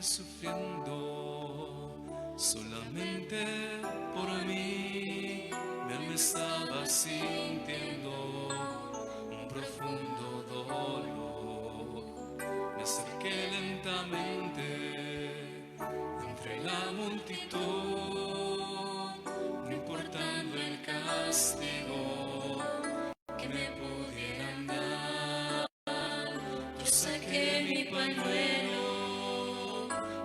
sufriendo solamente por mí. Mi alma estaba sintiendo un profundo dolor. Me acerqué lentamente entre la multitud, no importando el castigo que me pudieran dar. Yo saqué mi pañuelo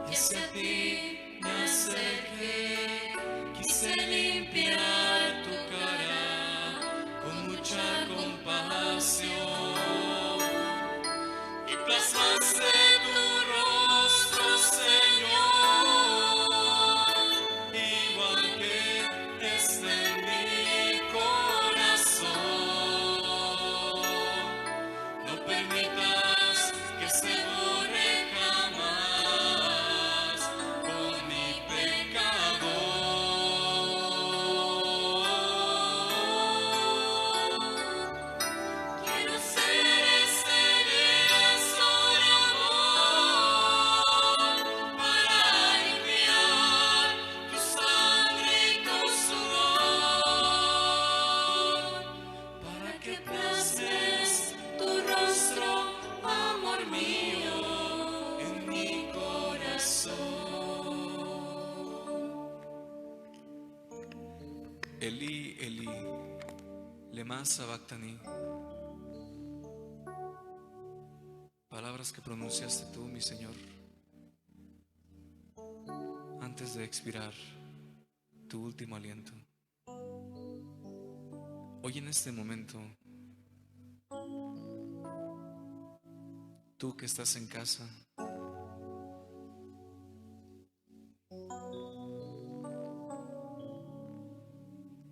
y hacia ti me acerqué. Quise limpiar tu cara con mucha compasión y plasmaste tu rostro, Señor, igual que está en mi corazón. No permitas que se borre jamás con mi pecado. Quiero ser ese lienzo de amor para limpiar tu sangre y tu sudor, para que plasmes tu rostro, amor mío, en mi corazón. Elí, Elí, lema sabactani. Palabras que pronunciaste tú, mi Señor, antes de expirar tu último aliento. Hoy en este momento, tú que estás en casa,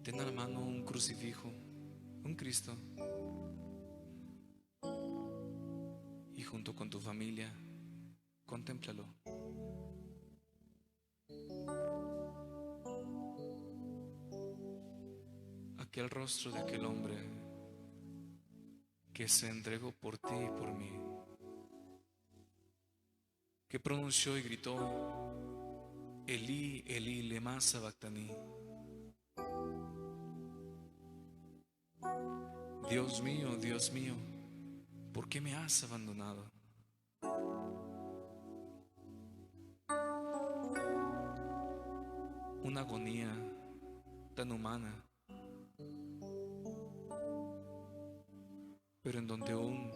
ten a la mano un crucifijo, un Cristo, y junto con tu familia, contémplalo. Aquel rostro de aquel hombre que se entregó por ti y por mí, que pronunció y gritó: Elí, Elí, lema sabactani. Dios mío, ¿por qué me has abandonado? Una agonía tan humana, pero en donde aún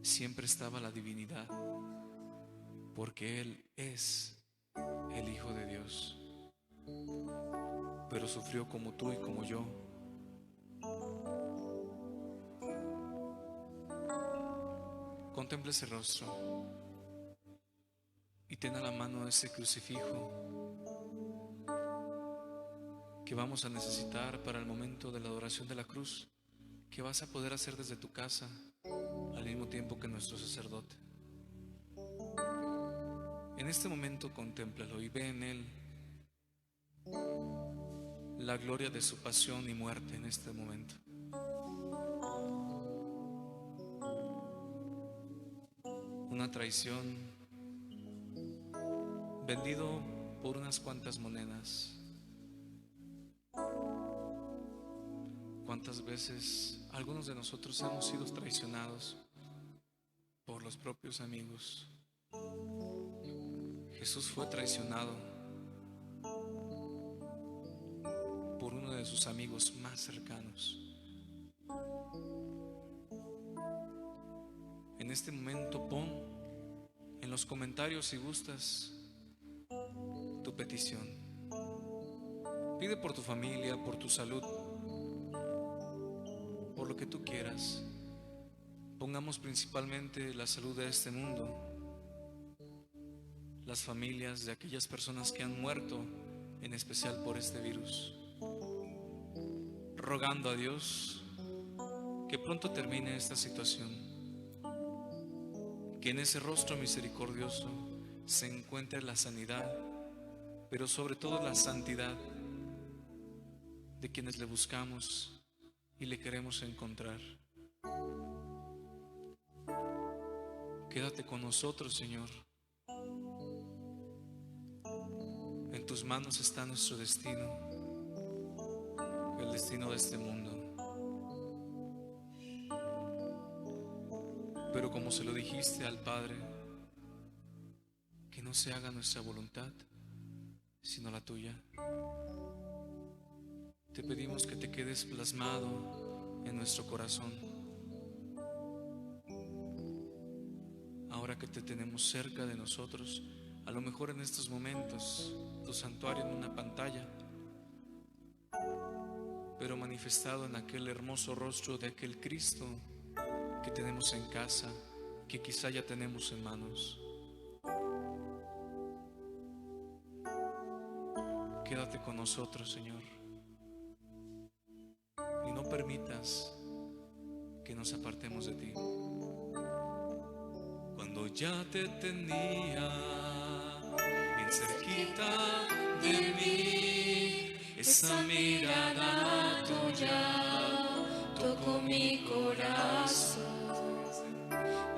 siempre estaba la divinidad, porque Él es el Hijo de Dios, pero sufrió como tú y como yo. Contempla ese rostro y ten a la mano ese crucifijo que vamos a necesitar para el momento de la adoración de la cruz, que vas a poder hacer desde tu casa al mismo tiempo que nuestro sacerdote. En este momento contémplalo y ve en él la gloria de su pasión y muerte en este momento. Una traición, vendido por unas cuantas monedas. ¿Cuántas veces algunos de nosotros hemos sido traicionados por los propios amigos? Jesús fue traicionado por uno de sus amigos más cercanos. En este momento pon en los comentarios, si gustas, tu petición. Pide por tu familia, por tu salud, por lo que tú quieras. Pongamos principalmente la salud de este mundo, las familias de aquellas personas que han muerto, en especial por este virus, rogando a Dios que pronto termine esta situación, que en ese rostro misericordioso se encuentre la sanidad, pero sobre todo la santidad de quienes le buscamos y le queremos encontrar. Quédate con nosotros, Señor. En tus manos está nuestro destino, el destino de este mundo. Pero como se lo dijiste al Padre, que no se haga nuestra voluntad, sino la tuya. Te pedimos que te quedes plasmado en nuestro corazón. Ahora que te tenemos cerca de nosotros, a lo mejor en estos momentos, tu santuario en una pantalla, pero manifestado en aquel hermoso rostro de aquel Cristo que tenemos en casa, que quizá ya tenemos en manos. Quédate con nosotros, Señor, y no permitas que nos apartemos de ti. Cuando ya te tenía bien cerquita de mí, esa mirada tuya tocó mi corazón.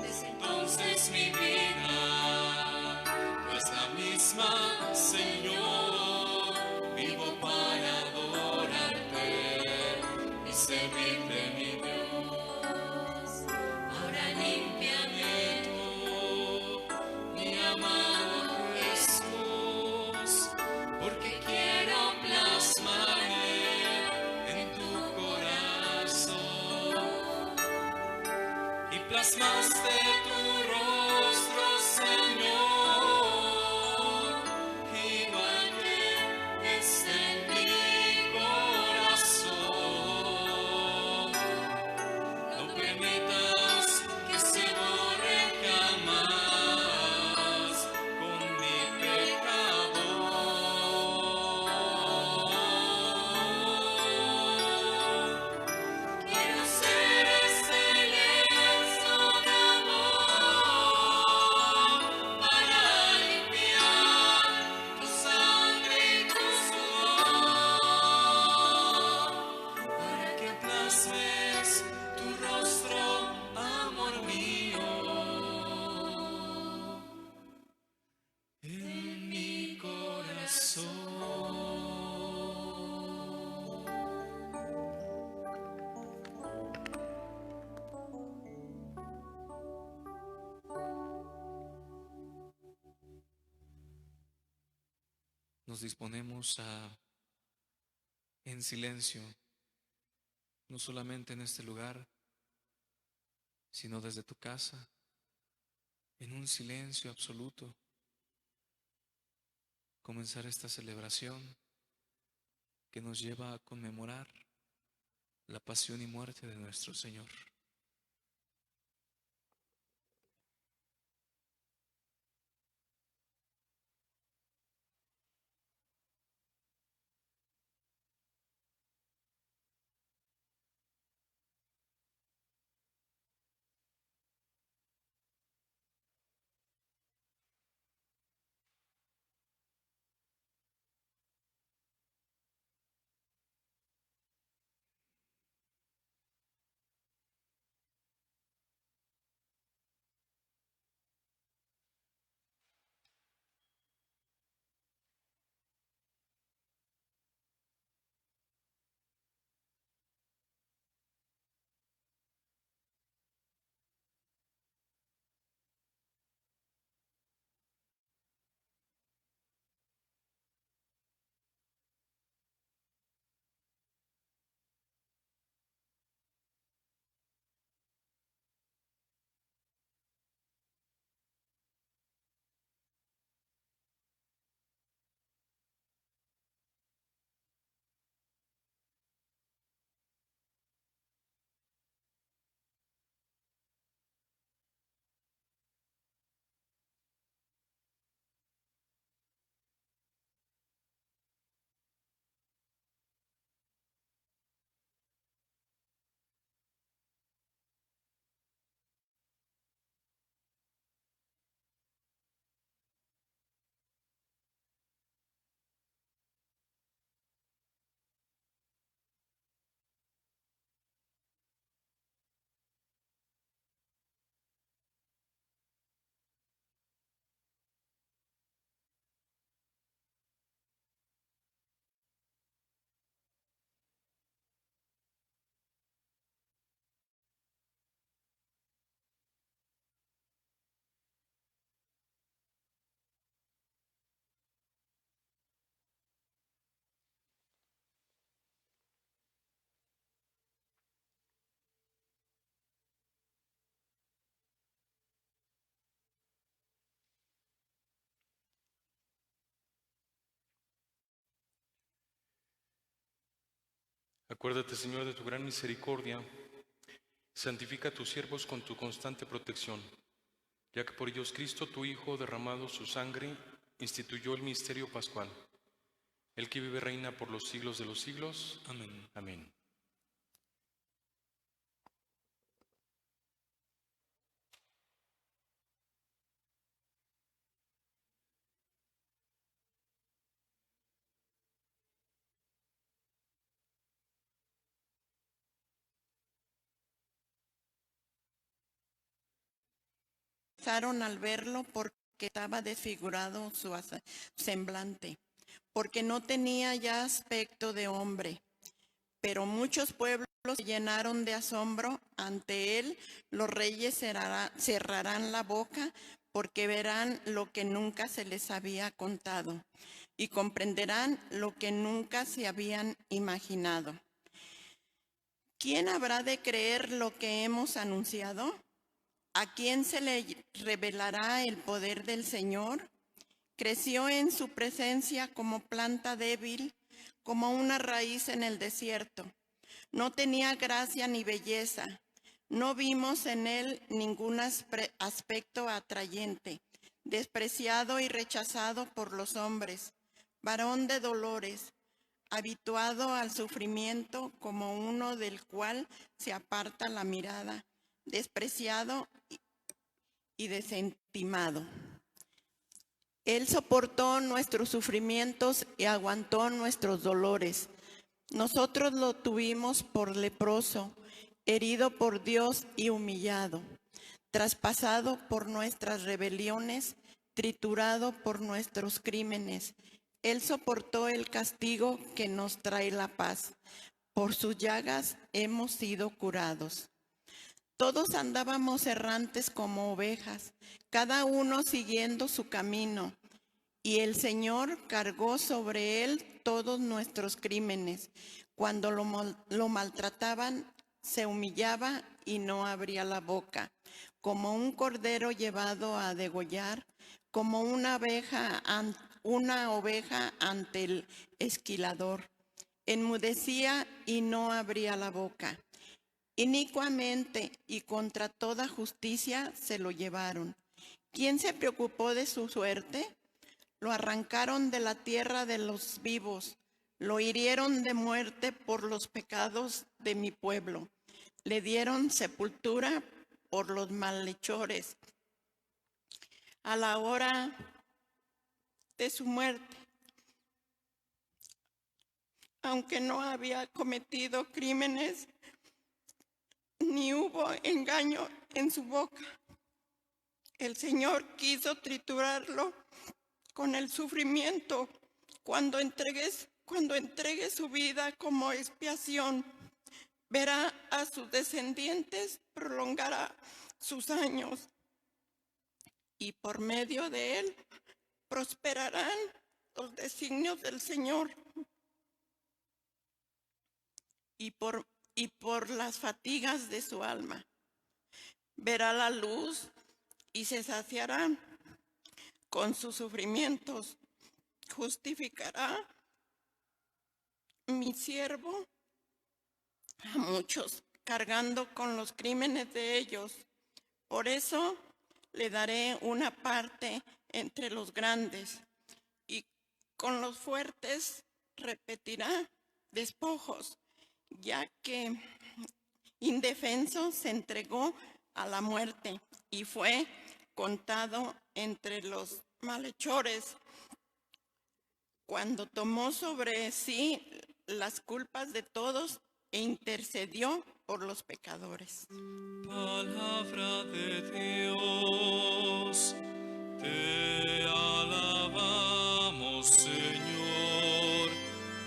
Desde entonces mi vida no es la misma, Señor. Vivo para adorarte y servirte, mi Dios. Ahora límpiame tú, mi amado Jesús, porque quiero plasmarme en tu corazón. Y plasmaste tu rostro, Señor, igual que está en mi corazón. No permitas que se borre jamás con mi pecado. Quiero ser ese lienzo de amor para limpiar tu sangre y tu sudor, para que plasmes tu rostro, amor mío, en mi corazón. Nos disponemos a, en silencio, no solamente en este lugar, sino desde tu casa, en un silencio absoluto, comenzar esta celebración que nos lleva a conmemorar la pasión y muerte de nuestro Señor. Acuérdate, Señor, de tu gran misericordia. Santifica a tus siervos con tu constante protección, ya que por ellos Cristo, tu Hijo, derramado su sangre, instituyó el misterio pascual. El que vive reina por los siglos de los siglos. Amén. Amén. Al verlo porque estaba desfigurado su semblante, porque no tenía ya aspecto de hombre. Pero muchos pueblos se llenaron de asombro ante él. Los reyes cerrarán la boca porque verán lo que nunca se les había contado y comprenderán lo que nunca se habían imaginado. ¿Quién habrá de creer lo que hemos anunciado? ¿A quién se le revelará el poder del Señor? Creció en su presencia como planta débil, como una raíz en el desierto. No tenía gracia ni belleza. No vimos en él ningún aspecto atrayente, despreciado y rechazado por los hombres, varón de dolores, habituado al sufrimiento, como uno del cual se aparta la mirada, despreciado y desestimado. Él soportó nuestros sufrimientos y aguantó nuestros dolores. Nosotros lo tuvimos por leproso, herido por Dios y humillado, traspasado por nuestras rebeliones, triturado por nuestros crímenes. Él soportó el castigo que nos trae la paz. Por sus llagas hemos sido curados. Todos andábamos errantes como ovejas, cada uno siguiendo su camino, y el Señor cargó sobre él todos nuestros crímenes. Cuando lo maltrataban, se humillaba y no abría la boca, como un cordero llevado a degollar, como una oveja ante el esquilador. Enmudecía y no abría la boca. Inicuamente y contra toda justicia se lo llevaron. ¿Quién se preocupó de su suerte? Lo arrancaron de la tierra de los vivos, lo hirieron de muerte por los pecados de mi pueblo. Le dieron sepultura por los malhechores. A la hora de su muerte, aunque no había cometido crímenes, ni hubo engaño en su boca, el Señor quiso triturarlo con el sufrimiento cuando entregue su vida como expiación. Verá a sus descendientes, prolongará sus años y por medio de él prosperarán los designios del Señor. Y por las fatigas de su alma verá la luz y se saciará. Con sus sufrimientos justificará mi siervo a muchos, cargando con los crímenes de ellos. Por eso le daré una parte entre los grandes, y con los fuertes repetirá despojos, ya que indefenso se entregó a la muerte y fue contado entre los malhechores. Cuando tomó sobre sí las culpas de todos e intercedió por los pecadores. Palabra de Dios, te alabamos, Señor,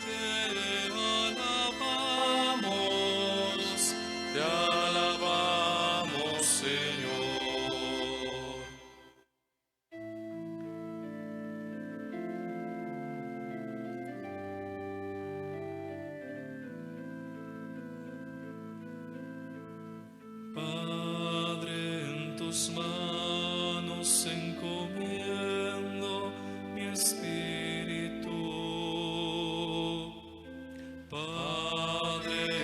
te alabamos, Señor. Padre, en tus manos encomiendo mi espíritu. Padre,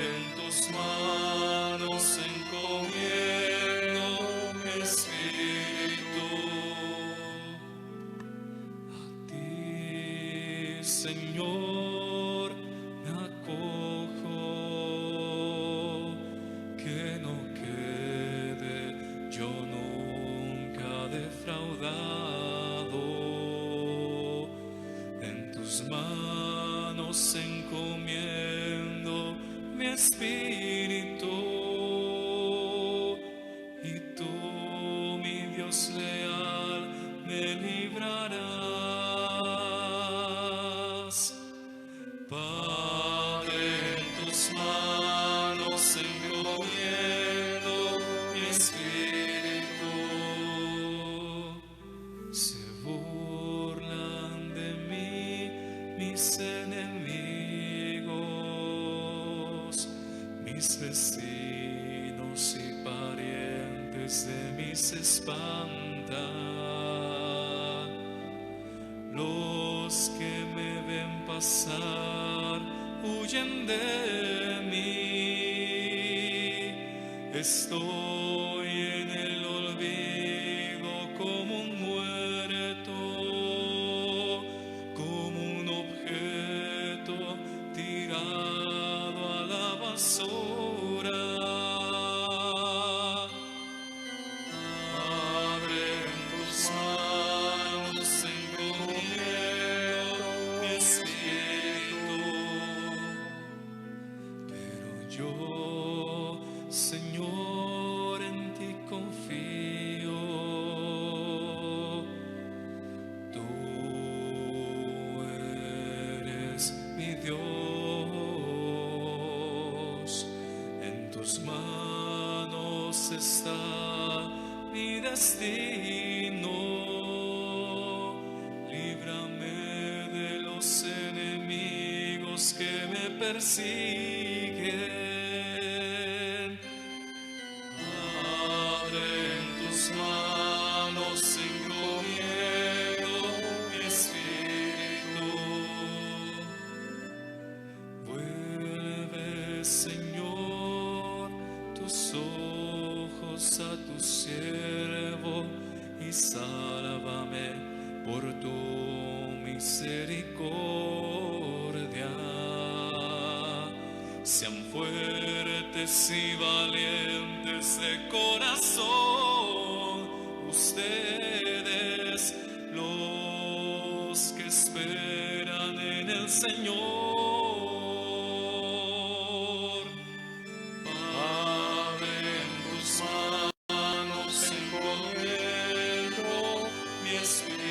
defraudado. En tus manos encomiendo mi espíritu, y tú, mi Dios leal, me librarás. Padre, en tus manos encomiendo mi espíritu. Se burlan de mí mis enemigos, mis vecinos y parientes de mí se espantan. Los que me ven pasar huyen de mí. Estoy en el olvido como un muerto, como un objeto tirado a la basura. Abre en tus manos encomiendo mi espíritu, pero yo, Señor, en ti confío. Tú eres mi Dios, en tus manos está mi destino. Líbrame de los enemigos que me persiguen. Padre, en tus manos encomiendo mi espíritu. Vuelve, Señor, tus ojos a tu siervo y sálvame por tu misericordia. Sean fuertes y valientes de corazón ustedes, los que esperan en el Señor. Padre, en tus manos encomiendo mi espíritu.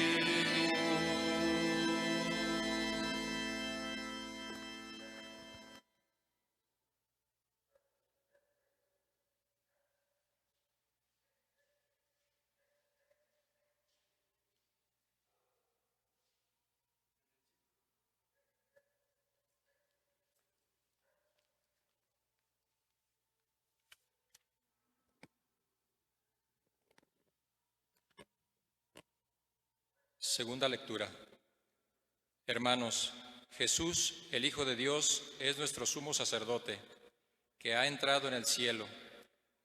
Segunda lectura. Hermanos, Jesús, el Hijo de Dios, es nuestro sumo sacerdote, que ha entrado en el cielo.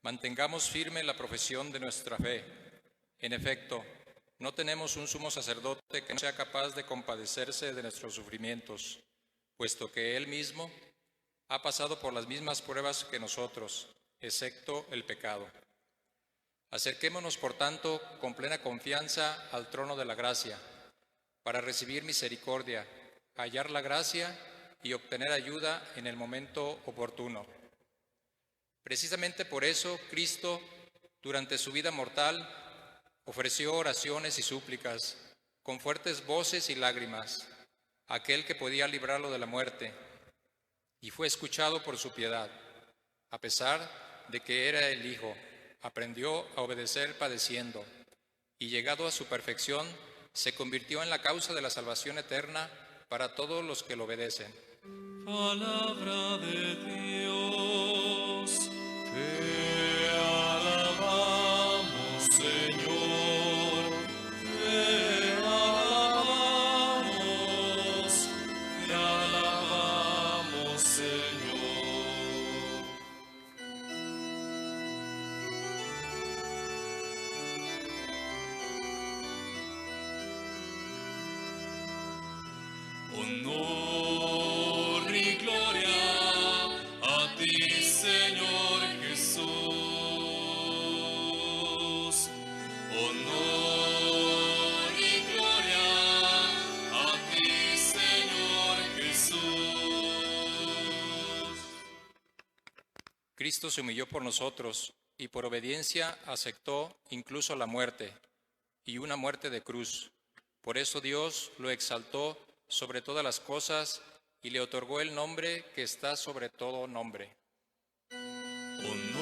Mantengamos firme la profesión de nuestra fe. En efecto, no tenemos un sumo sacerdote que no sea capaz de compadecerse de nuestros sufrimientos, puesto que Él mismo ha pasado por las mismas pruebas que nosotros, excepto el pecado. Acerquémonos, por tanto, con plena confianza al trono de la gracia, para recibir misericordia, hallar la gracia y obtener ayuda en el momento oportuno. Precisamente por eso, Cristo, durante su vida mortal, ofreció oraciones y súplicas, con fuertes voces y lágrimas, a aquel que podía librarlo de la muerte, y fue escuchado por su piedad. A pesar de que era el Hijo, aprendió a obedecer padeciendo, y llegado a su perfección, se convirtió en la causa de la salvación eterna para todos los que lo obedecen. Palabra de Dios, te alabamos, Señor, te alabamos, Señor. Honor y gloria a ti, Señor Jesús. Honor Cristo se humilló por nosotros y por obediencia aceptó incluso la muerte, y una muerte de cruz. Por eso Dios lo exaltó sobre todas las cosas y le otorgó el nombre que está sobre todo nombre. Honor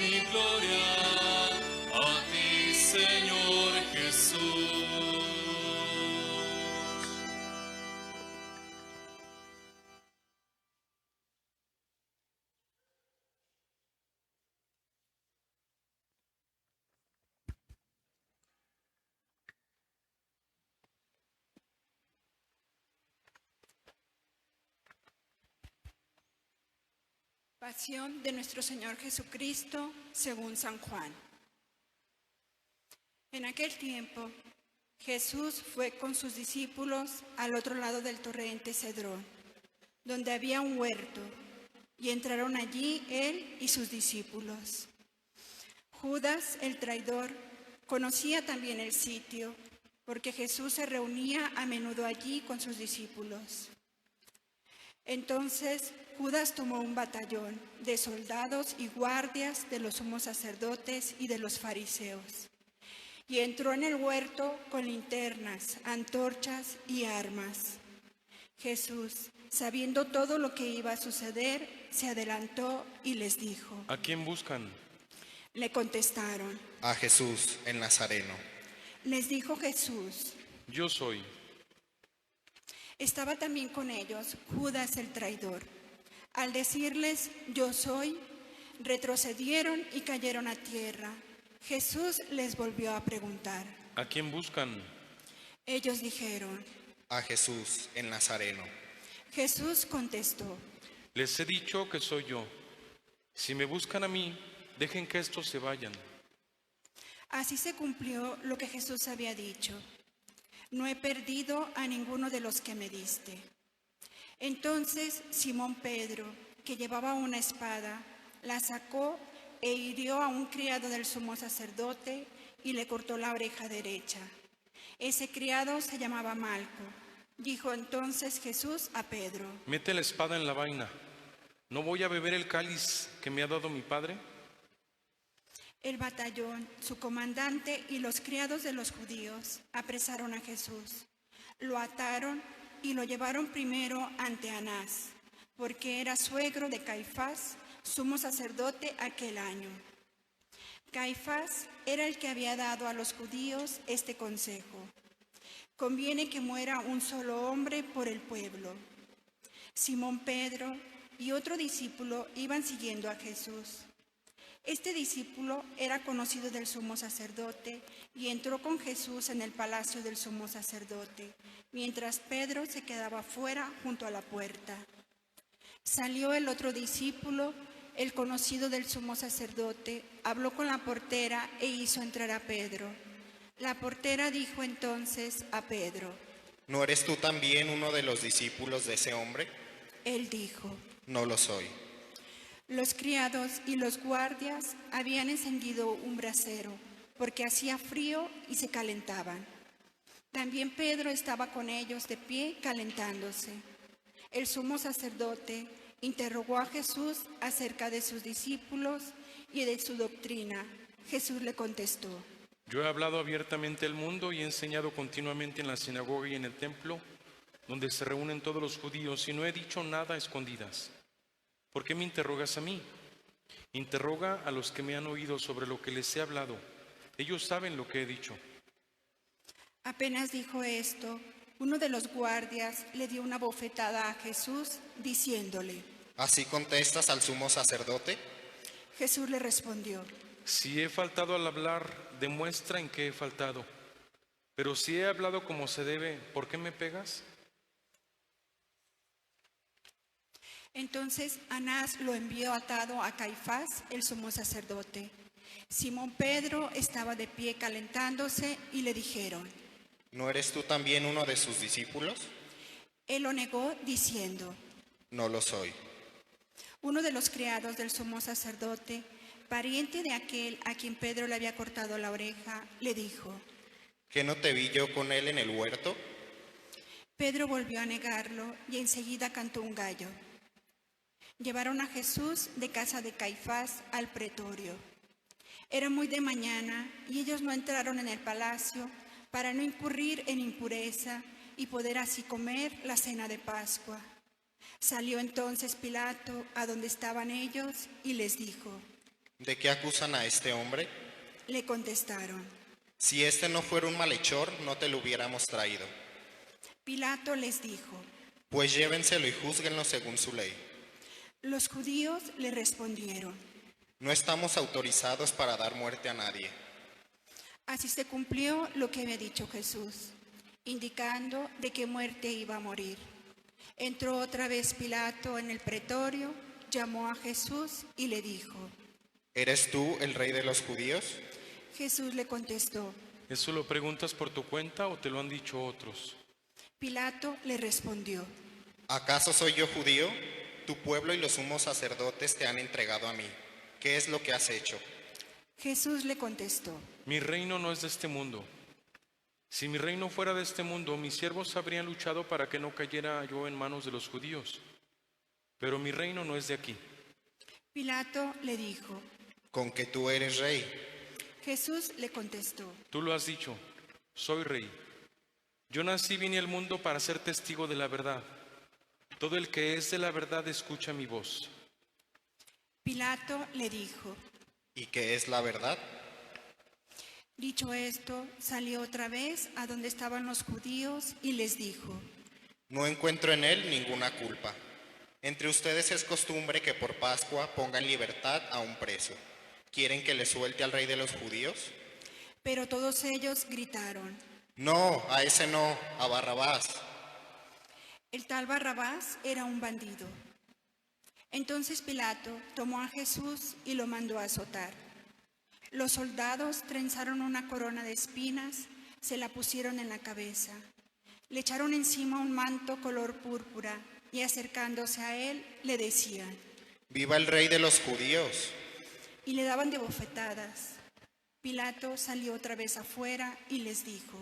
y gloria a ti, Señor Jesús. Pasión de nuestro Señor Jesucristo según San Juan. En aquel tiempo, Jesús fue con sus discípulos al otro lado del torrente Cedrón, donde había un huerto, y entraron allí él y sus discípulos. Judas, el traidor, conocía también el sitio, porque Jesús se reunía a menudo allí con sus discípulos. Entonces Judas tomó un batallón de soldados y guardias de los sumos sacerdotes y de los fariseos, y entró en el huerto con linternas, antorchas y armas. Jesús, sabiendo todo lo que iba a suceder, se adelantó y les dijo. ¿A quién buscan? Le contestaron. A Jesús, el Nazareno. Les dijo Jesús. Yo soy. Estaba también con ellos Judas el traidor. Al decirles, yo soy, retrocedieron y cayeron a tierra. Jesús les volvió a preguntar. ¿A quién buscan? Ellos dijeron. A Jesús, el Nazareno. Jesús contestó. Les he dicho que soy yo. Si me buscan a mí, dejen que estos se vayan. Así se cumplió lo que Jesús había dicho. No he perdido a ninguno de los que me diste. Entonces Simón Pedro, que llevaba una espada, la sacó e hirió a un criado del sumo sacerdote y le cortó la oreja derecha. Ese criado se llamaba Malco. Dijo entonces Jesús a Pedro. Mete la espada en la vaina. ¿No voy a beber el cáliz que me ha dado mi padre? El batallón, su comandante y los criados de los judíos apresaron a Jesús. Lo ataron y lo llevaron primero ante Anás, porque era suegro de Caifás, sumo sacerdote aquel año. Caifás era el que había dado a los judíos este consejo: conviene que muera un solo hombre por el pueblo. Simón Pedro y otro discípulo iban siguiendo a Jesús. Este discípulo era conocido del sumo sacerdote y entró con Jesús en el palacio del sumo sacerdote, mientras Pedro se quedaba fuera junto a la puerta. Salió el otro discípulo, el conocido del sumo sacerdote, habló con la portera e hizo entrar a Pedro. La portera dijo entonces a Pedro. ¿No eres tú también uno de los discípulos de ese hombre? Él dijo. No lo soy. Los criados y los guardias habían encendido un brasero, porque hacía frío y se calentaban. También Pedro estaba con ellos de pie calentándose. El sumo sacerdote interrogó a Jesús acerca de sus discípulos y de su doctrina. Jesús le contestó. Yo he hablado abiertamente al mundo y he enseñado continuamente en la sinagoga y en el templo, donde se reúnen todos los judíos, y no he dicho nada a escondidas. ¿Por qué me interrogas a mí? Interroga a los que me han oído sobre lo que les he hablado. Ellos saben lo que he dicho. Apenas dijo esto, uno de los guardias le dio una bofetada a Jesús, diciéndole. ¿Así contestas al sumo sacerdote? Jesús le respondió. Si he faltado al hablar, demuestra en qué he faltado. Pero si he hablado como se debe, ¿por qué me pegas? Entonces Anás lo envió atado a Caifás, el sumo sacerdote. Simón Pedro estaba de pie calentándose y le dijeron. ¿No eres tú también uno de sus discípulos? Él lo negó diciendo. No lo soy. Uno de los criados del sumo sacerdote, pariente de aquel a quien Pedro le había cortado la oreja, le dijo. ¿Que no te vi yo con él en el huerto? Pedro volvió a negarlo y enseguida cantó un gallo. Llevaron a Jesús de casa de Caifás al pretorio. Era muy de mañana y ellos no entraron en el palacio para no incurrir en impureza y poder así comer la cena de Pascua. Salió entonces Pilato a donde estaban ellos y les dijo: ¿De qué acusan a este hombre? Le contestaron. Si este no fuera un malhechor, no te lo hubiéramos traído. Pilato les dijo. Pues llévenselo y júzguenlo según su ley. Los judíos le respondieron. No estamos autorizados para dar muerte a nadie. Así se cumplió lo que había dicho Jesús, indicando de qué muerte iba a morir. Entró otra vez Pilato en el pretorio, llamó a Jesús y le dijo: ¿Eres tú el rey de los judíos? Jesús le contestó. ¿Eso lo preguntas por tu cuenta o te lo han dicho otros? Pilato le respondió: ¿Acaso soy yo judío? Tu pueblo y los sumos sacerdotes te han entregado a mí. ¿Qué es lo que has hecho? Jesús le contestó: Mi reino no es de este mundo. Si mi reino fuera de este mundo, mis siervos habrían luchado para que no cayera yo en manos de los judíos. Pero mi reino no es de aquí. Pilato le dijo. ¿Con que tú eres rey? Jesús le contestó. Tú lo has dicho, soy rey. Yo nací y vine al mundo para ser testigo de la verdad. Todo el que es de la verdad escucha mi voz. Pilato le dijo. ¿Y qué es la verdad? Dicho esto, salió otra vez a donde estaban los judíos y les dijo. No encuentro en él ninguna culpa. Entre ustedes es costumbre que por Pascua pongan libertad a un preso. ¿Quieren que le suelte al rey de los judíos? Pero todos ellos gritaron. No, a ese no, a Barrabás. El tal Barrabás era un bandido. Entonces Pilato tomó a Jesús y lo mandó a azotar. Los soldados trenzaron una corona de espinas, se la pusieron en la cabeza. Le echaron encima un manto color púrpura y acercándose a él le decían: ¡Viva el rey de los judíos! Y le daban de bofetadas. Pilato salió otra vez afuera y les dijo: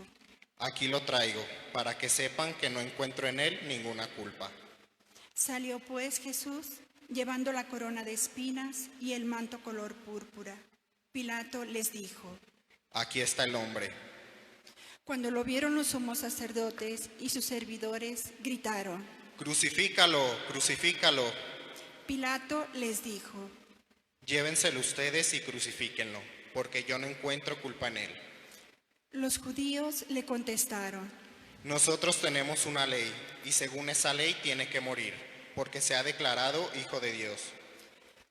Aquí lo traigo, para que sepan que no encuentro en él ninguna culpa. Salió pues Jesús, llevando la corona de espinas y el manto color púrpura. Pilato les dijo: Aquí está el hombre. Cuando lo vieron los sumos sacerdotes y sus servidores, gritaron: ¡Crucifícalo, crucifícalo! Pilato les dijo: Llévenselo ustedes y crucifíquenlo, porque yo no encuentro culpa en él. Los judíos le contestaron: Nosotros tenemos una ley, y según esa ley tiene que morir, porque se ha declarado hijo de Dios.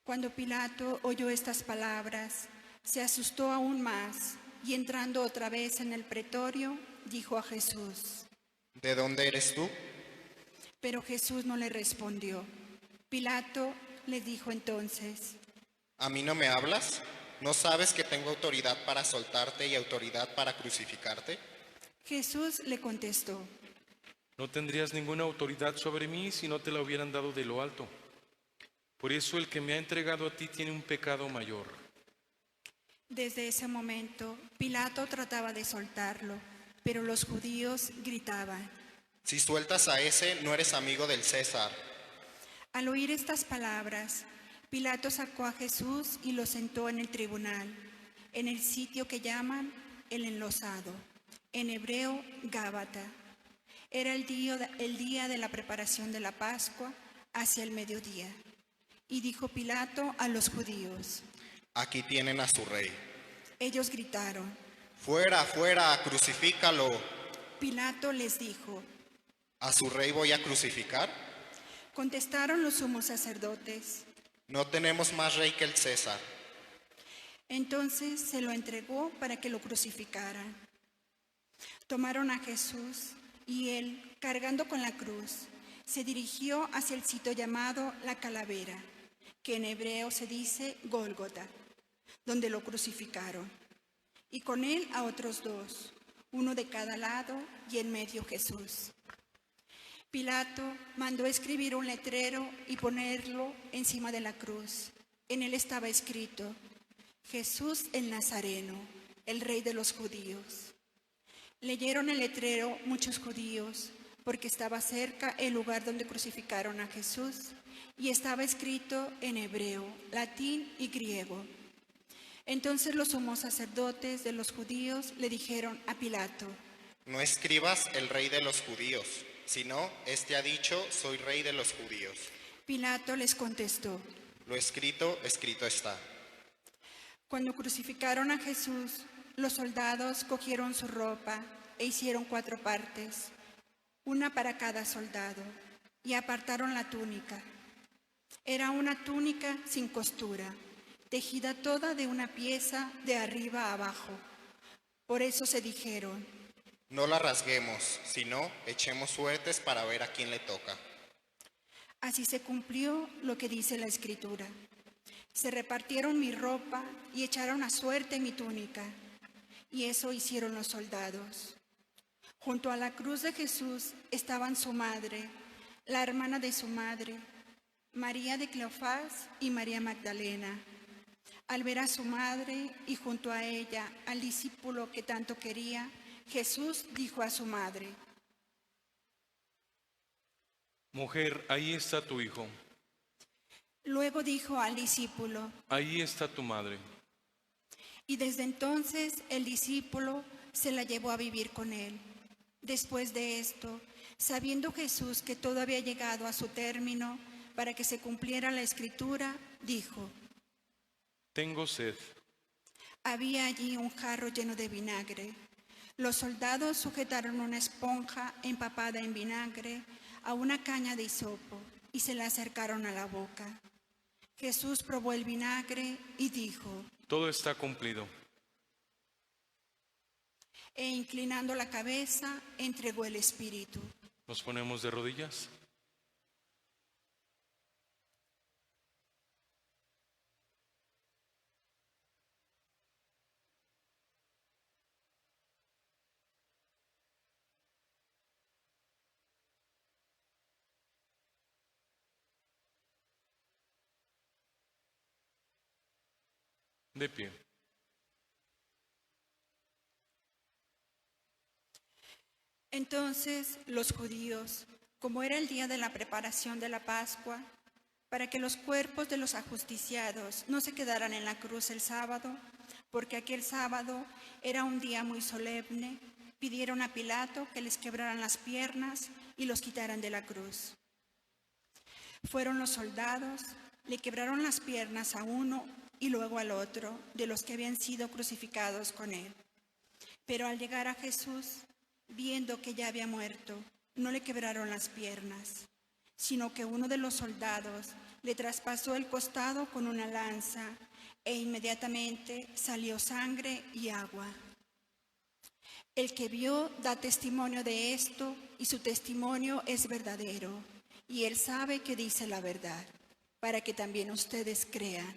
Cuando Pilato oyó estas palabras, se asustó aún más, y entrando otra vez en el pretorio, dijo a Jesús: ¿De dónde eres tú? Pero Jesús no le respondió. Pilato le dijo entonces: ¿A mí no me hablas? ¿No sabes que tengo autoridad para soltarte y autoridad para crucificarte? Jesús le contestó: No tendrías ninguna autoridad sobre mí si no te la hubieran dado de lo alto. Por eso el que me ha entregado a ti tiene un pecado mayor. Desde ese momento, Pilato trataba de soltarlo, pero los judíos gritaban: Si sueltas a ese, no eres amigo del César. Al oír estas palabras, Pilato sacó a Jesús y lo sentó en el tribunal, en el sitio que llaman el enlosado, en hebreo Gábata. Era el día de la preparación de la Pascua, hacia el mediodía. Y dijo Pilato a los judíos: Aquí tienen a su rey. Ellos gritaron. ¡Fuera, fuera, crucifícalo! Pilato les dijo: ¿A su rey voy a crucificar? Contestaron los sumos sacerdotes. No tenemos más rey que el César. Entonces se lo entregó para que lo crucificaran. Tomaron a Jesús y él, cargando con la cruz, se dirigió hacia el sitio llamado La Calavera, que en hebreo se dice Gólgota, donde lo crucificaron, y con él a otros dos, uno de cada lado y en medio Jesús. Pilato mandó escribir un letrero y ponerlo encima de la cruz. En él estaba escrito: Jesús el Nazareno, el rey de los judíos. Leyeron el letrero muchos judíos, porque estaba cerca el lugar donde crucificaron a Jesús, y estaba escrito en hebreo, latín y griego. Entonces los sumos sacerdotes de los judíos le dijeron a Pilato: No escribas el rey de los judíos, sino este ha dicho, soy rey de los judíos. Pilato les contestó: Lo escrito, escrito está. Cuando crucificaron a Jesús, los soldados cogieron su ropa e hicieron 4 partes, una para cada soldado, y apartaron la túnica. Era una túnica sin costura, tejida toda de una pieza de arriba a abajo. Por eso se dijeron: No la rasguemos, sino echemos suertes para ver a quién le toca. Así se cumplió lo que dice la Escritura. Se repartieron mi ropa y echaron a suerte mi túnica. Y eso hicieron los soldados. Junto a la cruz de Jesús estaban su madre, la hermana de su madre, María de Cleofás y María Magdalena. Al ver a su madre y junto a ella al discípulo que tanto quería, Jesús dijo a su madre: Mujer, ahí está tu hijo. Luego dijo al discípulo: Ahí está tu madre. Y desde entonces el discípulo se la llevó a vivir con él. Después de esto, sabiendo Jesús que todo había llegado a su término para que se cumpliera la Escritura, dijo: Tengo sed. Había allí un jarro lleno de vinagre. Los soldados sujetaron una esponja empapada en vinagre a una caña de hisopo y se la acercaron a la boca. Jesús probó el vinagre y dijo: Todo está cumplido. E inclinando la cabeza, entregó el espíritu. Nos ponemos de rodillas. De pie. Entonces los judíos, como era el día de la preparación de la Pascua, para que los cuerpos de los ajusticiados no se quedaran en la cruz el sábado, porque aquel sábado era un día muy solemne, pidieron a Pilato que les quebraran las piernas y los quitaran de la cruz. Fueron los soldados, le quebraron las piernas a uno y luego al otro de los que habían sido crucificados con él. Pero al llegar a Jesús, viendo que ya había muerto, no le quebraron las piernas, sino que uno de los soldados le traspasó el costado con una lanza e inmediatamente salió sangre y agua. El que vio da testimonio de esto y su testimonio es verdadero, y él sabe que dice la verdad, para que también ustedes crean.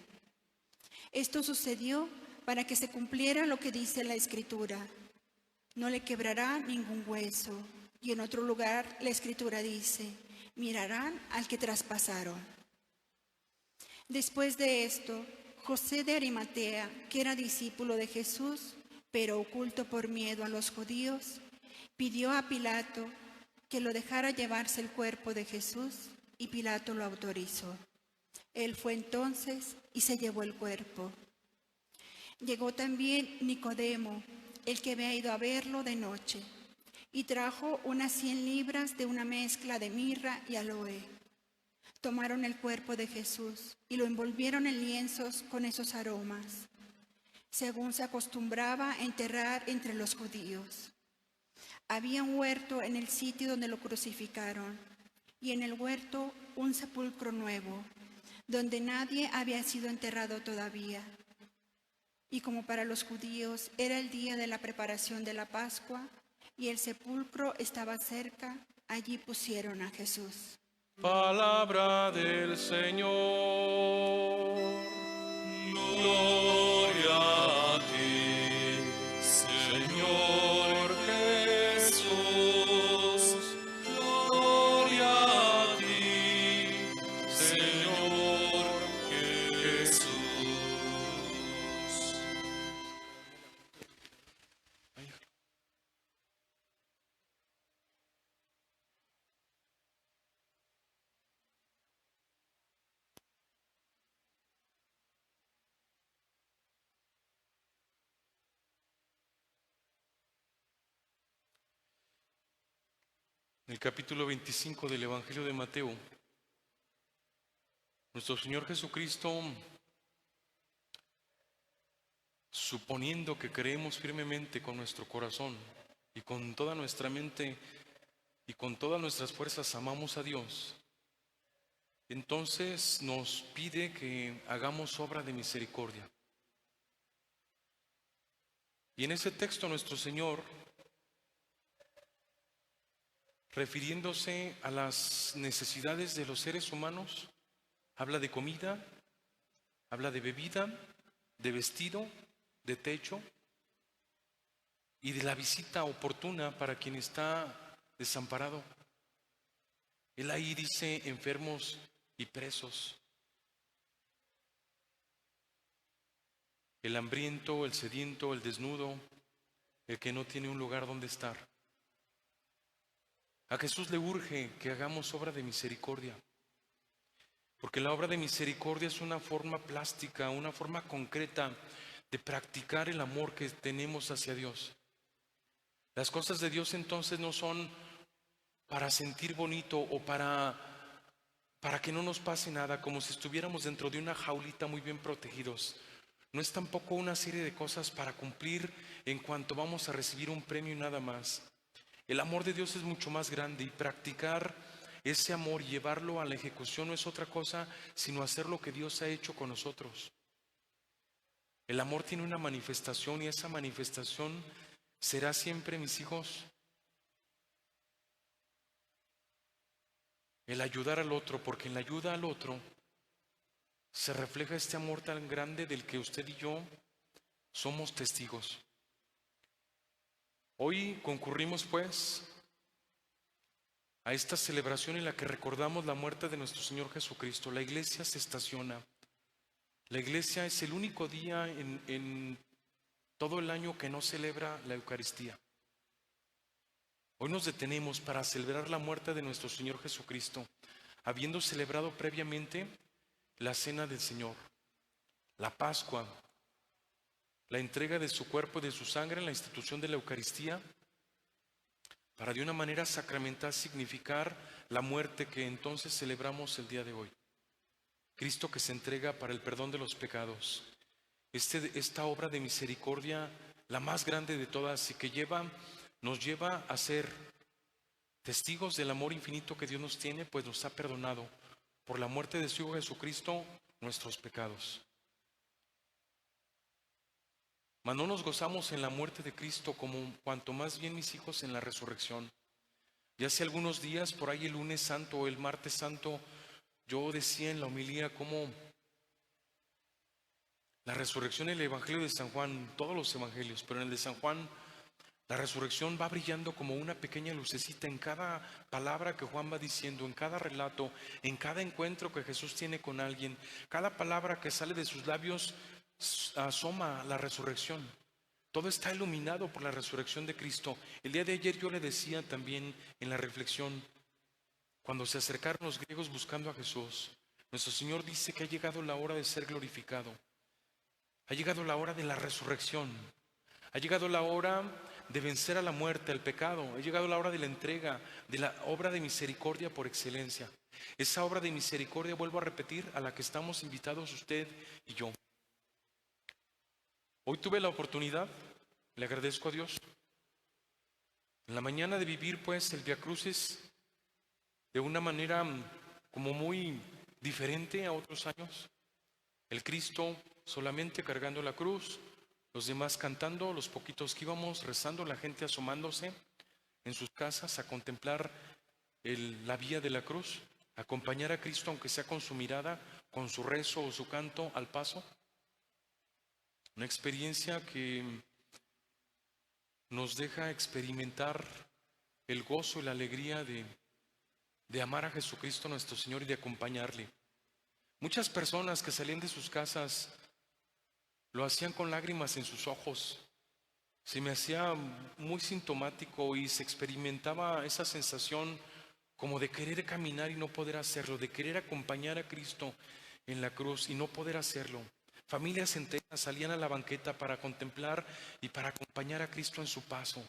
Esto sucedió para que se cumpliera lo que dice la Escritura: no le quebrará ningún hueso. Y en otro lugar la Escritura dice: mirarán al que traspasaron. Después de esto, José de Arimatea, que era discípulo de Jesús, pero oculto por miedo a los judíos, pidió a Pilato que lo dejara llevarse el cuerpo de Jesús, y Pilato lo autorizó. Él fue entonces y se llevó el cuerpo. Llegó también Nicodemo, el que había ido a verlo de noche, y trajo unas 100 libras de una mezcla de mirra y aloe. Tomaron el cuerpo de Jesús y lo envolvieron en lienzos con esos aromas, según se acostumbraba a enterrar entre los judíos. Había un huerto en el sitio donde lo crucificaron, y en el huerto un sepulcro nuevo, donde nadie había sido enterrado todavía. Y como para los judíos era el día de la preparación de la Pascua y el sepulcro estaba cerca, allí pusieron a Jesús. Palabra del Señor. Gloria a ti, Señor Jesús. Gloria a ti, Señor Jesús. En el capítulo 25 del Evangelio de Mateo, nuestro Señor Jesucristo, suponiendo que creemos firmemente con nuestro corazón y con toda nuestra mente y con todas nuestras fuerzas amamos a Dios, entonces nos pide que hagamos obra de misericordia. Y en ese texto nuestro Señor, refiriéndose a las necesidades de los seres humanos, habla de comida, habla de bebida, de vestido, de techo y de la visita oportuna para quien está desamparado. Él ahí dice enfermos y presos, el hambriento, el sediento, el desnudo, el que no tiene un lugar donde estar. A Jesús le urge que hagamos obra de misericordia, porque la obra de misericordia es una forma plástica, una forma concreta de practicar el amor que tenemos hacia Dios. Las cosas de Dios entonces no son para sentir bonito o para que no nos pase nada, como si estuviéramos dentro de una jaulita muy bien protegidos. No es tampoco una serie de cosas para cumplir en cuanto vamos a recibir un premio y nada más. El amor de Dios es mucho más grande y practicar ese amor y llevarlo a la ejecución no es otra cosa sino hacer lo que Dios ha hecho con nosotros. El amor tiene una manifestación y esa manifestación será siempre, mis hijos, el ayudar al otro, porque en la ayuda al otro se refleja este amor tan grande del que usted y yo somos testigos. Hoy concurrimos pues a esta celebración en la que recordamos la muerte de nuestro Señor Jesucristo. La iglesia se estaciona. La iglesia es el único día en todo el año que no celebra la Eucaristía. Hoy nos detenemos para celebrar la muerte de nuestro Señor Jesucristo, habiendo celebrado previamente la cena del Señor, la Pascua, la entrega de su cuerpo y de su sangre en la institución de la Eucaristía, para de una manera sacramental significar la muerte que entonces celebramos el día de hoy. Cristo que se entrega para el perdón de los pecados. Esta obra de misericordia, la más grande de todas y que nos lleva a ser testigos del amor infinito que Dios nos tiene, pues nos ha perdonado por la muerte de su Hijo Jesucristo nuestros pecados. Mas no nos gozamos en la muerte de Cristo como cuanto más bien, mis hijos, en la resurrección. Y hace algunos días, por ahí el lunes santo o el martes santo, yo decía en la homilía cómo la resurrección en el Evangelio de San Juan, todos los evangelios, pero en el de San Juan, la resurrección va brillando como una pequeña lucecita en cada palabra que Juan va diciendo, en cada relato, en cada encuentro que Jesús tiene con alguien. Cada palabra que sale de sus labios asoma la resurrección. Todo está iluminado por la resurrección de Cristo. El día de ayer yo le decía también en la reflexión, cuando se acercaron los griegos buscando a Jesús, nuestro Señor dice que ha llegado la hora de ser glorificado. Ha llegado la hora de la resurrección. Ha llegado la hora de vencer a la muerte, al pecado. Ha llegado la hora de la entrega, de la obra de misericordia por excelencia. Esa obra de misericordia, vuelvo a repetir, a la que estamos invitados usted y yo. Hoy tuve la oportunidad, le agradezco a Dios, en la mañana de vivir pues el Vía Crucis de una manera como muy diferente a otros años. El Cristo solamente cargando la cruz, los demás cantando, los poquitos que íbamos rezando, la gente asomándose en sus casas a contemplar la vía de la cruz, acompañar a Cristo aunque sea con su mirada, con su rezo o su canto al paso. Una experiencia que nos deja experimentar el gozo y la alegría de amar a Jesucristo nuestro Señor y de acompañarle. Muchas personas que salían de sus casas lo hacían con lágrimas en sus ojos. Se me hacía muy sintomático y se experimentaba esa sensación como de querer caminar y no poder hacerlo, de querer acompañar a Cristo en la cruz y no poder hacerlo. Familias enteras salían a la banqueta para contemplar y para acompañar a Cristo en su paso.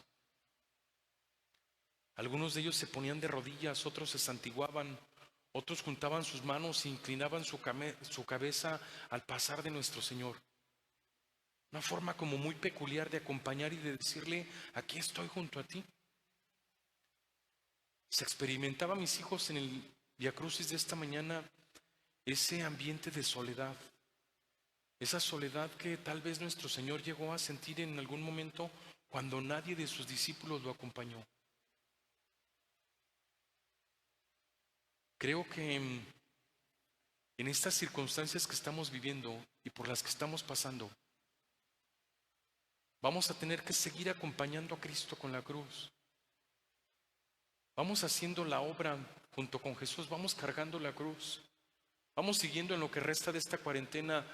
Algunos de ellos se ponían de rodillas, otros se santiguaban, otros juntaban sus manos e inclinaban su cabeza al pasar de nuestro Señor. Una forma como muy peculiar de acompañar y de decirle: aquí estoy junto a ti. Se experimentaba, mis hijos, en el Viacrucis de esta mañana ese ambiente de soledad, esa soledad que tal vez nuestro Señor llegó a sentir en algún momento cuando nadie de sus discípulos lo acompañó. Creo que en estas circunstancias que estamos viviendo y por las que estamos pasando, vamos a tener que seguir acompañando a Cristo con la cruz. Vamos haciendo la obra junto con Jesús, vamos cargando la cruz. Vamos siguiendo en lo que resta de esta cuarentena,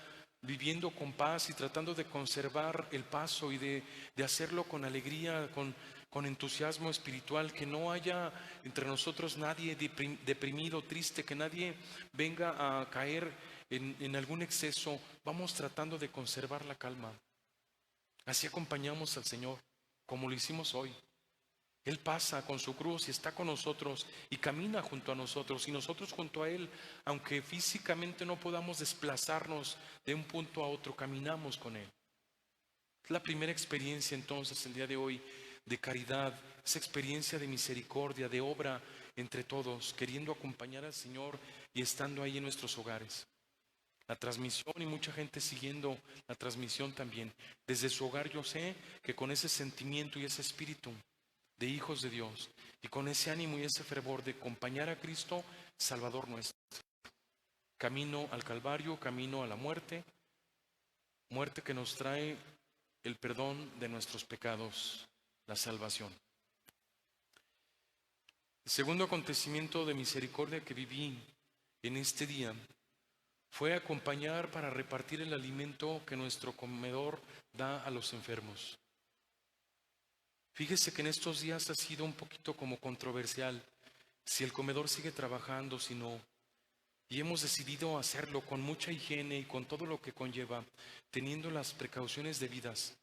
viviendo con paz y tratando de conservar el paso y de hacerlo con alegría, con entusiasmo espiritual, que no haya entre nosotros nadie deprimido, triste, que nadie venga a caer en algún exceso. Vamos tratando de conservar la calma. Así acompañamos al Señor, como lo hicimos hoy. Él pasa con su cruz y está con nosotros y camina junto a nosotros y nosotros junto a Él, aunque físicamente no podamos desplazarnos de un punto a otro, caminamos con Él. Es la primera experiencia entonces el día de hoy de caridad, esa experiencia de misericordia, de obra entre todos, queriendo acompañar al Señor y estando ahí en nuestros hogares. La transmisión y mucha gente siguiendo la transmisión también. Desde su hogar yo sé que con ese sentimiento y ese espíritu de hijos de Dios y con ese ánimo y ese fervor de acompañar a Cristo, Salvador nuestro. Camino al Calvario, camino a la muerte, muerte que nos trae el perdón de nuestros pecados, la salvación. El segundo acontecimiento de misericordia que viví en este día fue acompañar para repartir el alimento que nuestro comedor da a los enfermos. Fíjese que en estos días ha sido un poquito como controversial si el comedor sigue trabajando, si no. Y hemos decidido hacerlo con mucha higiene y con todo lo que conlleva, teniendo las precauciones debidas.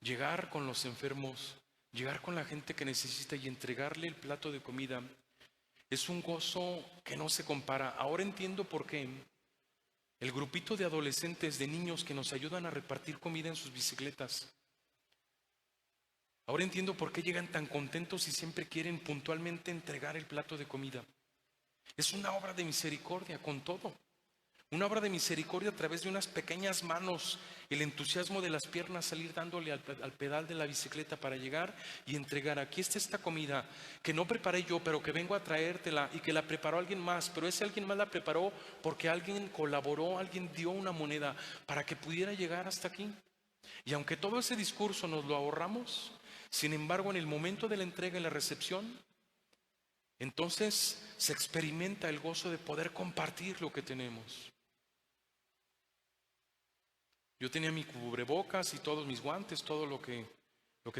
Llegar con los enfermos, llegar con la gente que necesita y entregarle el plato de comida es un gozo que no se compara. Ahora entiendo por qué el grupito de adolescentes, de niños que nos ayudan a repartir comida en sus bicicletas, ahora entiendo por qué llegan tan contentos y siempre quieren puntualmente entregar el plato de comida. Es una obra de misericordia con todo. Una obra de misericordia a través de unas pequeñas manos, el entusiasmo de las piernas, salir dándole al pedal de la bicicleta para llegar y entregar. Aquí está esta comida que no preparé yo, pero que vengo a traértela y que la preparó alguien más, pero ese alguien más la preparó porque alguien colaboró, alguien dio una moneda para que pudiera llegar hasta aquí. Y aunque todo ese discurso nos lo ahorramos, sin embargo, en el momento de la entrega y la recepción, entonces se experimenta el gozo de poder compartir lo que tenemos. Yo tenía mi cubrebocas y todos mis guantes, todo lo que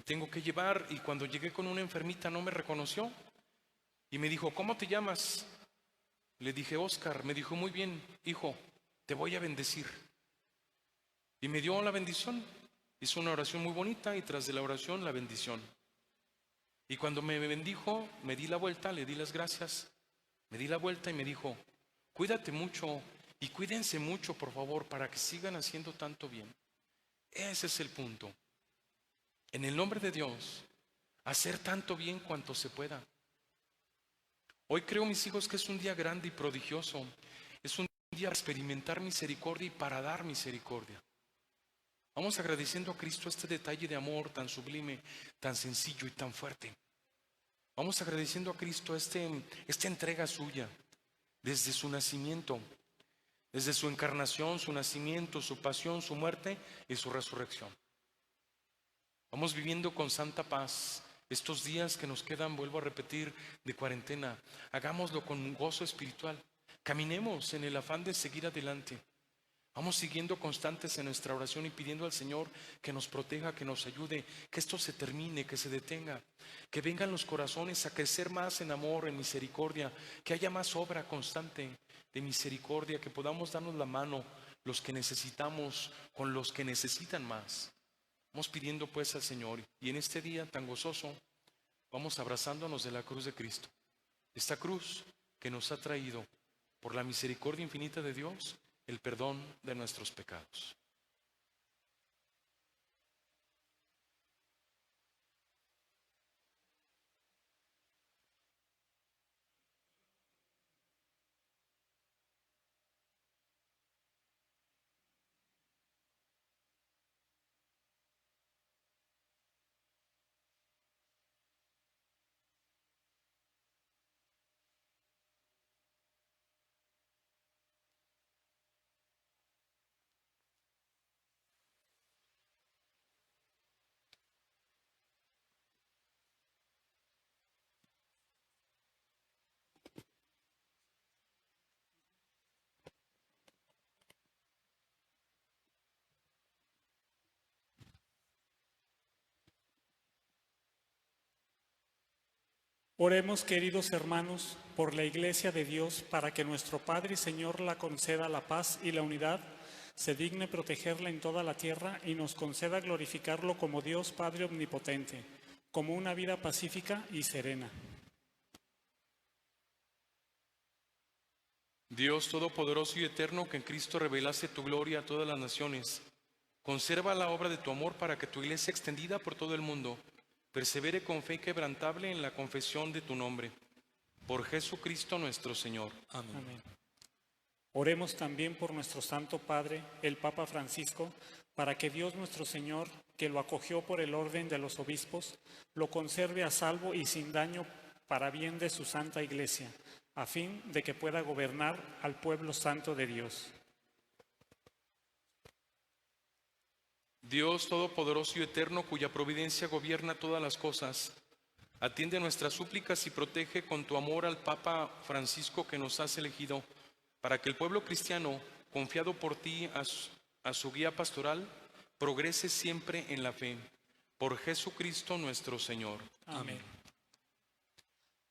tengo que llevar, y cuando llegué con una enfermita no me reconoció y me dijo: ¿cómo te llamas? Le dije: Óscar. Me dijo: muy bien, hijo, te voy a bendecir. Y me dio la bendición. Hizo una oración muy bonita y tras de la oración la bendición. Y cuando me bendijo, me di la vuelta, le di las gracias, me di la vuelta y me dijo: cuídate mucho y cuídense mucho, por favor, para que sigan haciendo tanto bien. Ese es el punto. En el nombre de Dios, hacer tanto bien cuanto se pueda. Hoy creo, mis hijos, que es un día grande y prodigioso. Es un día para experimentar misericordia y para dar misericordia. Vamos agradeciendo a Cristo este detalle de amor tan sublime, tan sencillo y tan fuerte. Vamos agradeciendo a Cristo esta entrega suya desde su nacimiento, desde su encarnación, su nacimiento, su pasión, su muerte y su resurrección. Vamos viviendo con santa paz estos días que nos quedan, vuelvo a repetir, de cuarentena. Hagámoslo con un gozo espiritual. Caminemos en el afán de seguir adelante. Vamos siguiendo constantes en nuestra oración y pidiendo al Señor que nos proteja, que nos ayude, que esto se termine, que se detenga, que vengan los corazones a crecer más en amor, en misericordia, que haya más obra constante de misericordia, que podamos darnos la mano los que necesitamos con los que necesitan más. Vamos pidiendo pues al Señor, y en este día tan gozoso vamos abrazándonos de la cruz de Cristo. Esta cruz que nos ha traído, por la misericordia infinita de Dios, el perdón de nuestros pecados. Oremos, queridos hermanos, por la Iglesia de Dios, para que nuestro Padre y Señor la conceda la paz y la unidad, se digne protegerla en toda la tierra y nos conceda glorificarlo como Dios Padre Omnipotente, como una vida pacífica y serena. Dios Todopoderoso y Eterno, que en Cristo revelaste tu gloria a todas las naciones, conserva la obra de tu amor para que tu Iglesia extendida por todo el mundo persevere con fe quebrantable en la confesión de tu nombre. Por Jesucristo nuestro Señor. Amén. Amén. Oremos también por nuestro Santo Padre, el Papa Francisco, para que Dios nuestro Señor, que lo acogió por el orden de los obispos, lo conserve a salvo y sin daño para bien de su Santa Iglesia, a fin de que pueda gobernar al pueblo santo de Dios. Dios Todopoderoso y Eterno, cuya providencia gobierna todas las cosas, atiende nuestras súplicas y protege con tu amor al Papa Francisco que nos has elegido, para que el pueblo cristiano, confiado por ti a su guía pastoral, progrese siempre en la fe. Por Jesucristo nuestro Señor. Amén.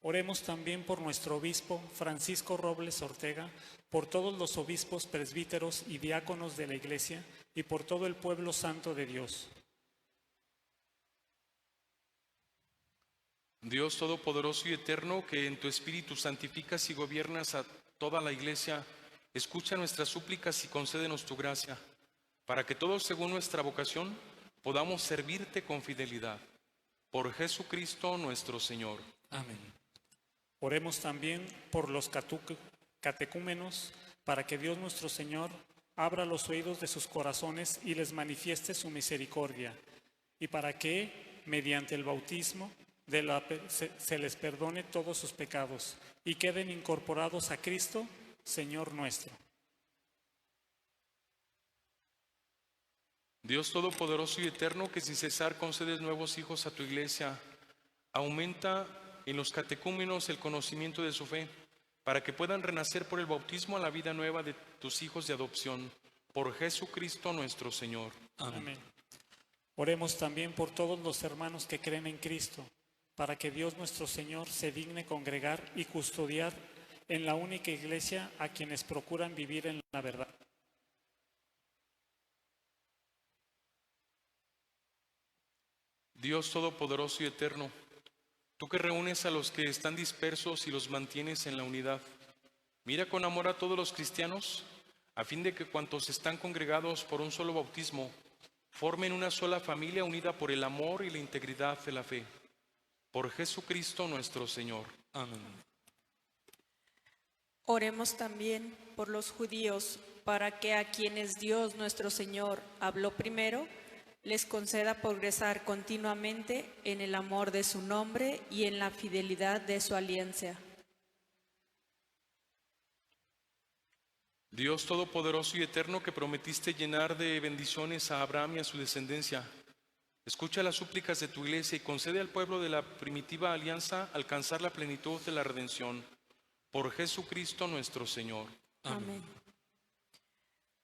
Oremos también por nuestro obispo Francisco Robles Ortega, por todos los obispos, presbíteros y diáconos de la Iglesia y por todo el pueblo santo de Dios. Dios Todopoderoso y Eterno, que en tu Espíritu santificas y gobiernas a toda la Iglesia, escucha nuestras súplicas y concédenos tu gracia, para que todos según nuestra vocación podamos servirte con fidelidad. Por Jesucristo nuestro Señor. Amén. Oremos también por los catecúmenos, para que Dios nuestro Señor abra los oídos de sus corazones y les manifieste su misericordia, y para que, mediante el bautismo, se les perdone todos sus pecados y queden incorporados a Cristo, Señor nuestro. Dios Todopoderoso y Eterno, que sin cesar concedes nuevos hijos a tu Iglesia, aumenta en los catecúmenos el conocimiento de su fe, para que puedan renacer por el bautismo a la vida nueva de tus hijos de adopción. Por Jesucristo nuestro Señor. Amén. Oremos también por todos los hermanos que creen en Cristo, para que Dios nuestro Señor se digne congregar y custodiar en la única Iglesia a quienes procuran vivir en la verdad. Dios Todopoderoso y Eterno, tú que reúnes a los que están dispersos y los mantienes en la unidad, mira con amor a todos los cristianos, a fin de que cuantos están congregados por un solo bautismo, formen una sola familia unida por el amor y la integridad de la fe. Por Jesucristo nuestro Señor. Amén. Oremos también por los judíos, para que a quienes Dios nuestro Señor habló primero, les conceda progresar continuamente en el amor de su nombre y en la fidelidad de su alianza. Dios Todopoderoso y Eterno, que prometiste llenar de bendiciones a Abraham y a su descendencia, escucha las súplicas de tu Iglesia y concede al pueblo de la primitiva alianza alcanzar la plenitud de la redención. Por Jesucristo nuestro Señor. Amén.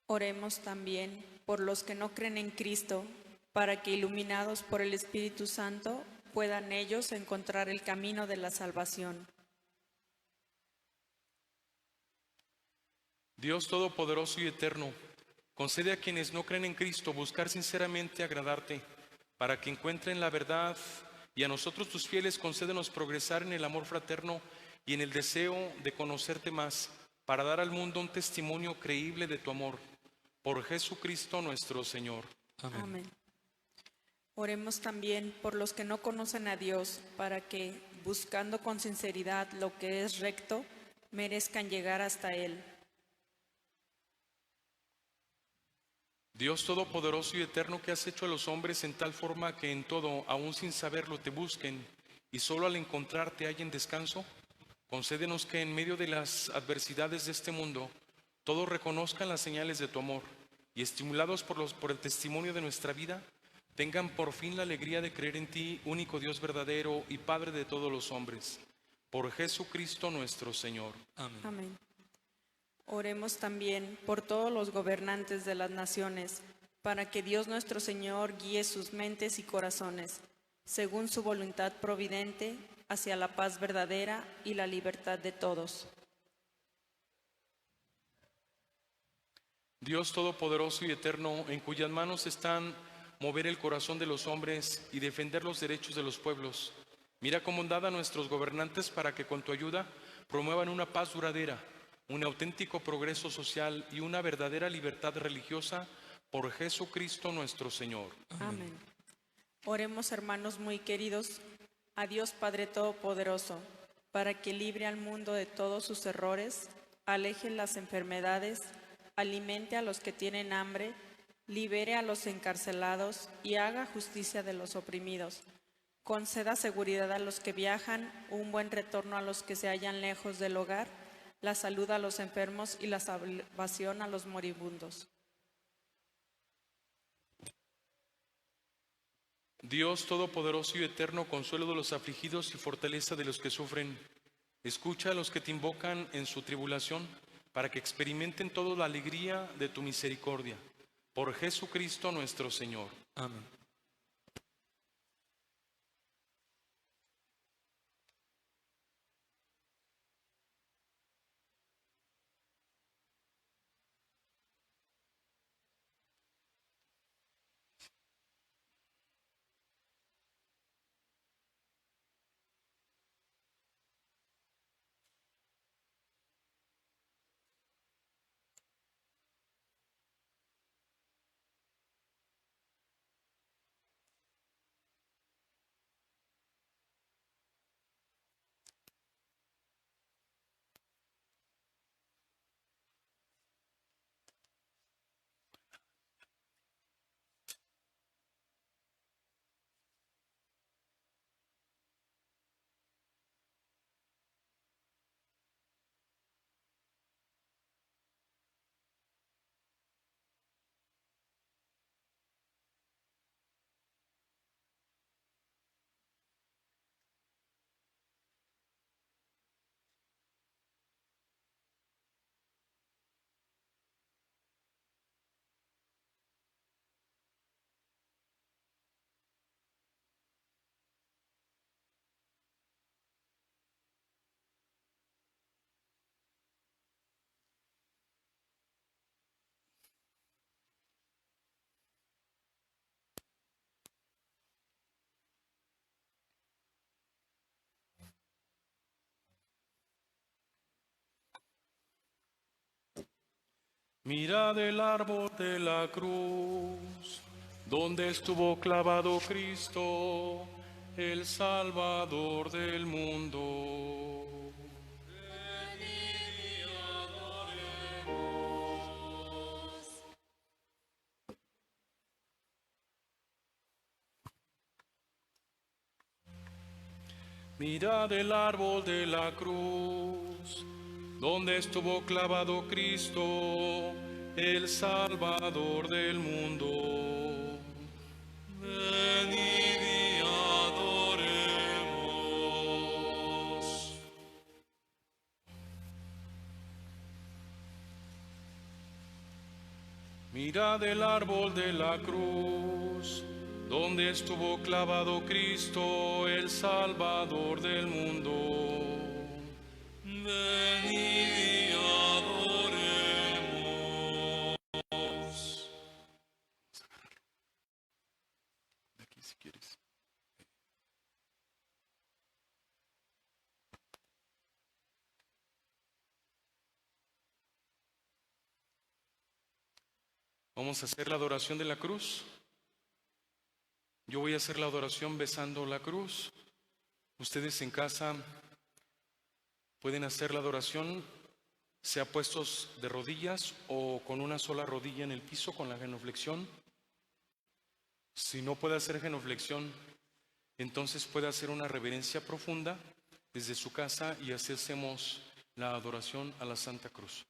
Oremos también por los que no creen en Cristo, para que iluminados por el Espíritu Santo puedan ellos encontrar el camino de la salvación. Dios Todopoderoso y Eterno, concede a quienes no creen en Cristo buscar sinceramente agradarte, para que encuentren la verdad Y a nosotros tus fieles concédenos progresar en el amor fraterno y en el deseo de conocerte más, para dar al mundo un testimonio creíble de tu amor. Por Jesucristo nuestro Señor. Amén. Amén. Oremos también por los que no conocen a Dios, para que, buscando con sinceridad lo que es recto, merezcan llegar hasta Él. Dios Todopoderoso y Eterno, que has hecho a los hombres en tal forma que en todo, aun sin saberlo, te busquen y solo al encontrarte hallen descanso, concédenos que en medio de las adversidades de este mundo, todos reconozcan las señales de tu amor y, estimulados por el testimonio de nuestra vida, tengan por fin la alegría de creer en ti, único Dios verdadero y Padre de todos los hombres. Por Jesucristo nuestro Señor. Amén. Amén. Oremos también por todos los gobernantes de las naciones, para que Dios nuestro Señor guíe sus mentes y corazones, según su voluntad providente, hacia la paz verdadera y la libertad de todos. Dios Todopoderoso y Eterno, en cuyas manos están mover el corazón de los hombres y defender los derechos de los pueblos, mira con bondad a nuestros gobernantes para que con tu ayuda promuevan una paz duradera, un auténtico progreso social y una verdadera libertad religiosa, por Jesucristo nuestro Señor. Amén. Oremos, hermanos muy queridos, a Dios Padre Todopoderoso, para que libre al mundo de todos sus errores, aleje las enfermedades, alimente a los que tienen hambre, libere a los encarcelados y haga justicia de los oprimidos. Conceda seguridad a los que viajan, un buen retorno a los que se hallan lejos del hogar, la salud a los enfermos y la salvación a los moribundos. Dios Todopoderoso y Eterno, consuelo de los afligidos y fortaleza de los que sufren, escucha a los que te invocan en su tribulación, para que experimenten toda la alegría de tu misericordia. Por Jesucristo nuestro Señor. Amén. Mirad el árbol de la cruz, donde estuvo clavado Cristo, el Salvador del mundo. Mirad el árbol de la cruz, donde estuvo clavado Cristo, el Salvador del mundo. Venid y adoremos. Mirad el árbol de la cruz, donde estuvo clavado Cristo, el Salvador del mundo. Venid y adoremos. De aquí si quieres. Vamos a hacer la adoración de la cruz. Yo voy a hacer la adoración besando la cruz. Ustedes en casa pueden hacer la adoración, sea puestos de rodillas o con una sola rodilla en el piso con la genuflexión. Si no puede hacer genuflexión, entonces puede hacer una reverencia profunda desde su casa y así hacemos la adoración a la Santa Cruz.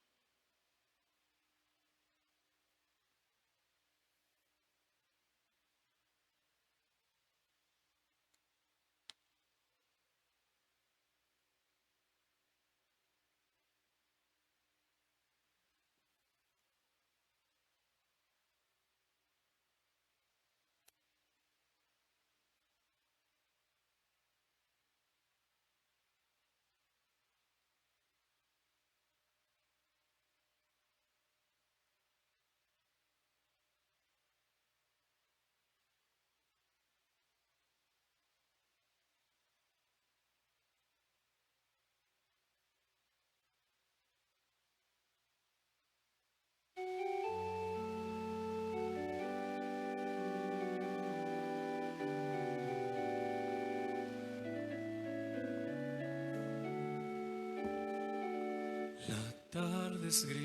La tarde es gris,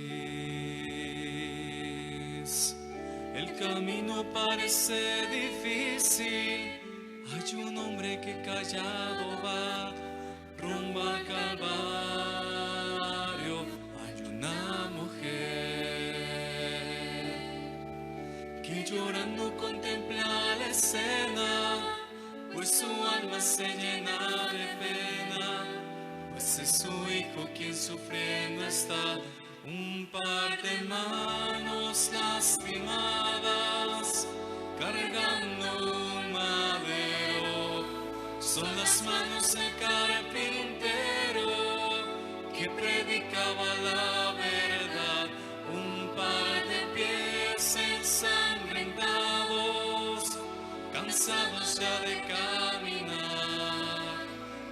el camino parece difícil. Hay un hombre que callado va rumbo al Calvario. Hay una mujer que llorando contempla la escena, pues su alma se llena de pena. Pues es su hijo quien sufriendo está, un par de manos lastimadas, cargando un madero. Son las manos del carpintero que predicaba la verdad, un par de pies ensangrentados, cansados ya de caminar,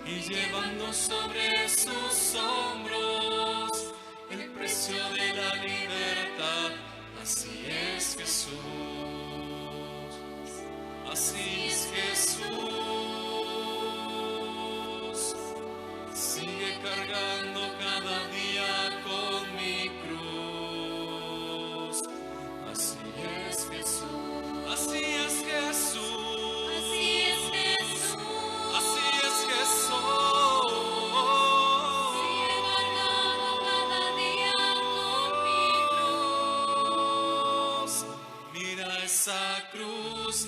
y llevando sobre sus hombros el precio de la libertad. Así es Jesús, así es Jesús. Sigue cargando cada día con mi cruz. Así es Jesús, así es Jesús.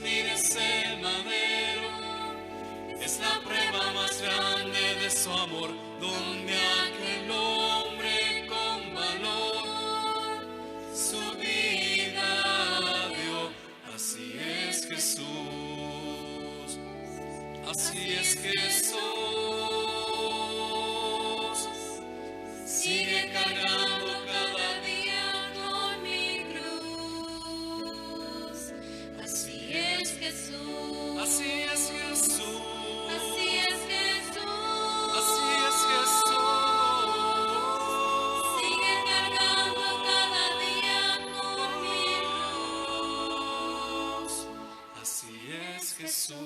Mira ese madero, es la prueba más grande de su amor, donde aquel hombre con valor su vida dio. Así es Jesús, así es Jesús. Sigue cargando cada día con mi cruz. Así es Jesús, así es Jesús, así es Jesús, así es Jesús. Sigue cargando cada día con mi cruz. Así es Jesús.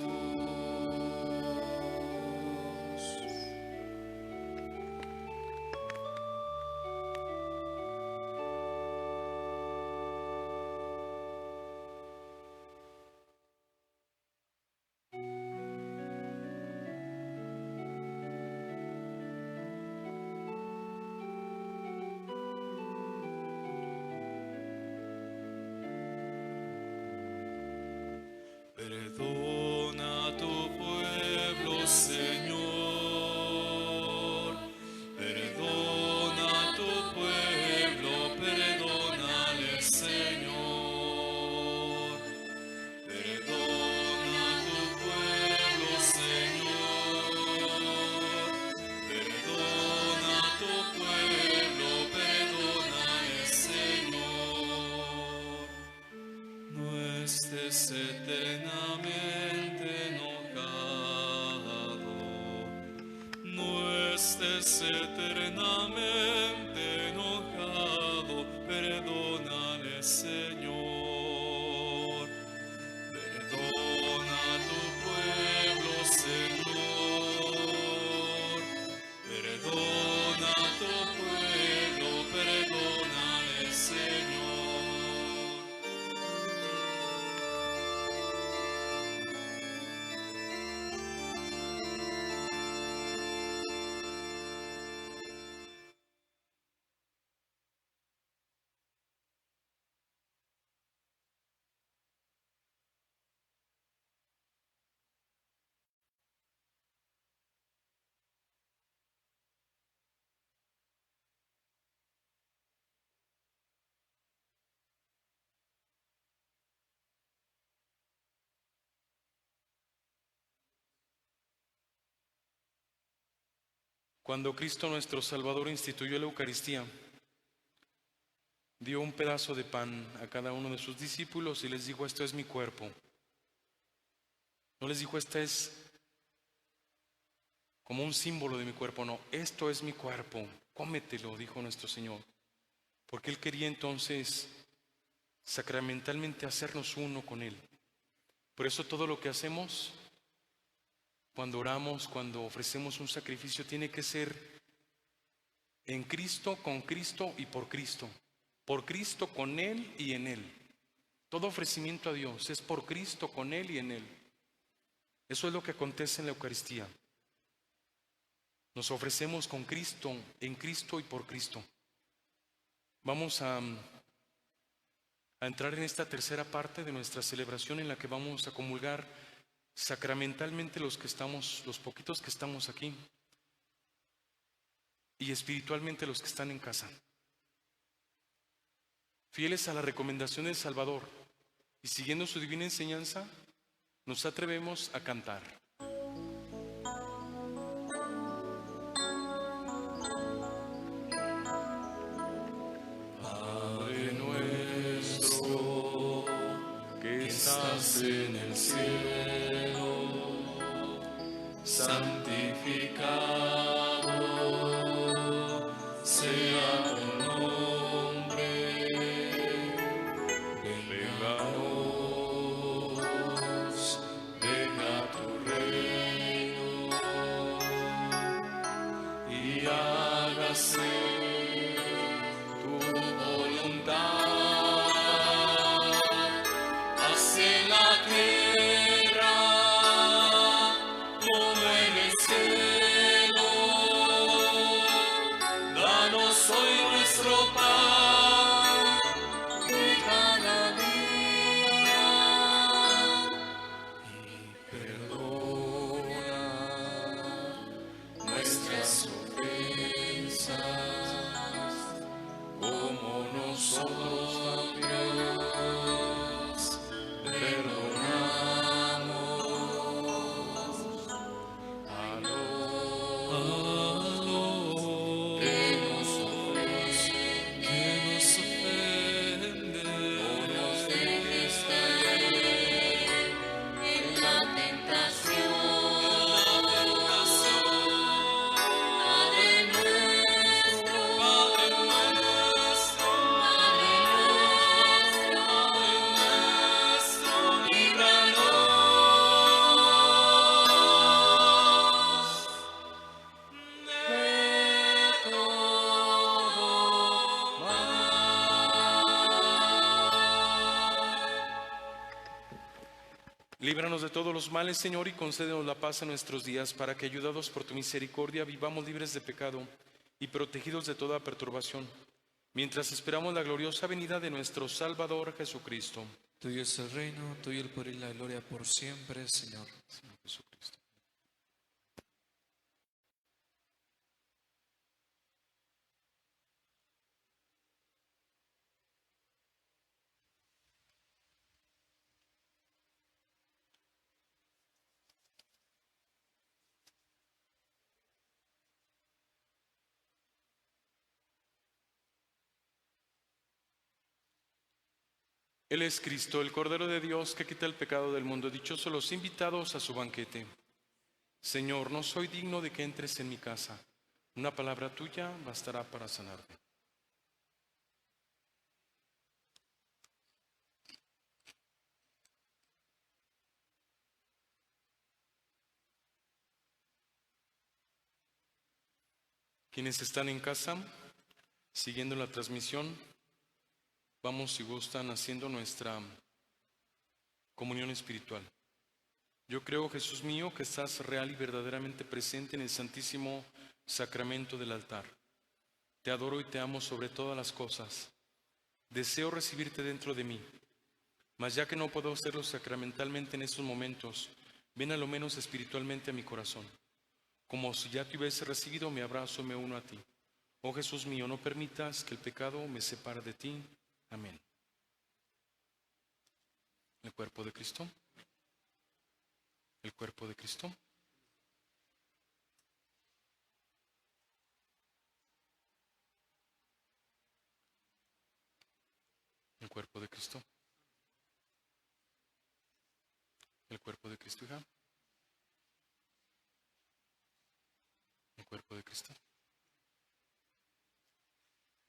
Perdona a tu pueblo, Señor. Perdona a tu pueblo, perdónale, Señor. Perdona a tu pueblo, Señor. Perdona a tu pueblo, perdónale, Señor. No estés eternamente enojado, no estés eternamente enojado, perdónale, Señor. Cuando Cristo nuestro Salvador instituyó la Eucaristía, dio un pedazo de pan a cada uno de sus discípulos y les dijo: esto es mi cuerpo. No les dijo: esta es como un símbolo de mi cuerpo, no, esto es mi cuerpo, cómetelo, dijo nuestro Señor. Porque Él quería entonces sacramentalmente hacernos uno con Él. Por eso todo lo que hacemos, cuando oramos, cuando ofrecemos un sacrificio, tiene que ser en Cristo, con Cristo y por Cristo. Por Cristo, con Él y en Él. Todo ofrecimiento a Dios es por Cristo, con Él y en Él. Eso es lo que acontece en la Eucaristía. Nos ofrecemos con Cristo, en Cristo y por Cristo. Vamos a entrar en esta tercera parte de nuestra celebración, en la que vamos a comulgar sacramentalmente los poquitos que estamos aquí, y espiritualmente los que están en casa. Fieles a la recomendación del Salvador y siguiendo su divina enseñanza, nos atrevemos a cantar. Padre nuestro, que estás en el cielo, santificado sea tu nombre. Venga tu reino y hágase tu voluntad, así en la tierra como en el cielo. Danos hoy nuestro pan de cada día y perdona nuestras ofensas, como nosotros también perdonamos a los que nos ofenden. No nos dejes caer en la tentación. Padre nuestro, líbranos de todo mal. Líbranos de todos los males, Señor, y concédenos la paz en nuestros días, para que, ayudados por tu misericordia, vivamos libres de pecado y protegidos de toda perturbación, mientras esperamos la gloriosa venida de nuestro Salvador Jesucristo. Tuyo es el reino, tuyo el poder y la gloria por siempre, Señor. Señor Jesucristo. Él es Cristo, el Cordero de Dios, que quita el pecado del mundo. Dichosos los invitados a su banquete. Señor, no soy digno de que entres en mi casa. Una palabra tuya bastará para sanarme. Quienes están en casa, siguiendo la transmisión, vamos, si gustan, haciendo nuestra comunión espiritual. Yo creo, Jesús mío, que estás real y verdaderamente presente en el santísimo sacramento del altar. Te adoro y te amo sobre todas las cosas. Deseo recibirte dentro de mí, mas ya que no puedo hacerlo sacramentalmente en estos momentos, ven a lo menos espiritualmente a mi corazón. Como si ya te hubiese recibido, me abrazo y me uno a ti. Oh Jesús mío, no permitas que el pecado me separe de ti. Amén. El cuerpo de Cristo. El cuerpo de Cristo. cuerpo de Cristo. El cuerpo de Cristo, hija. El cuerpo de Cristo.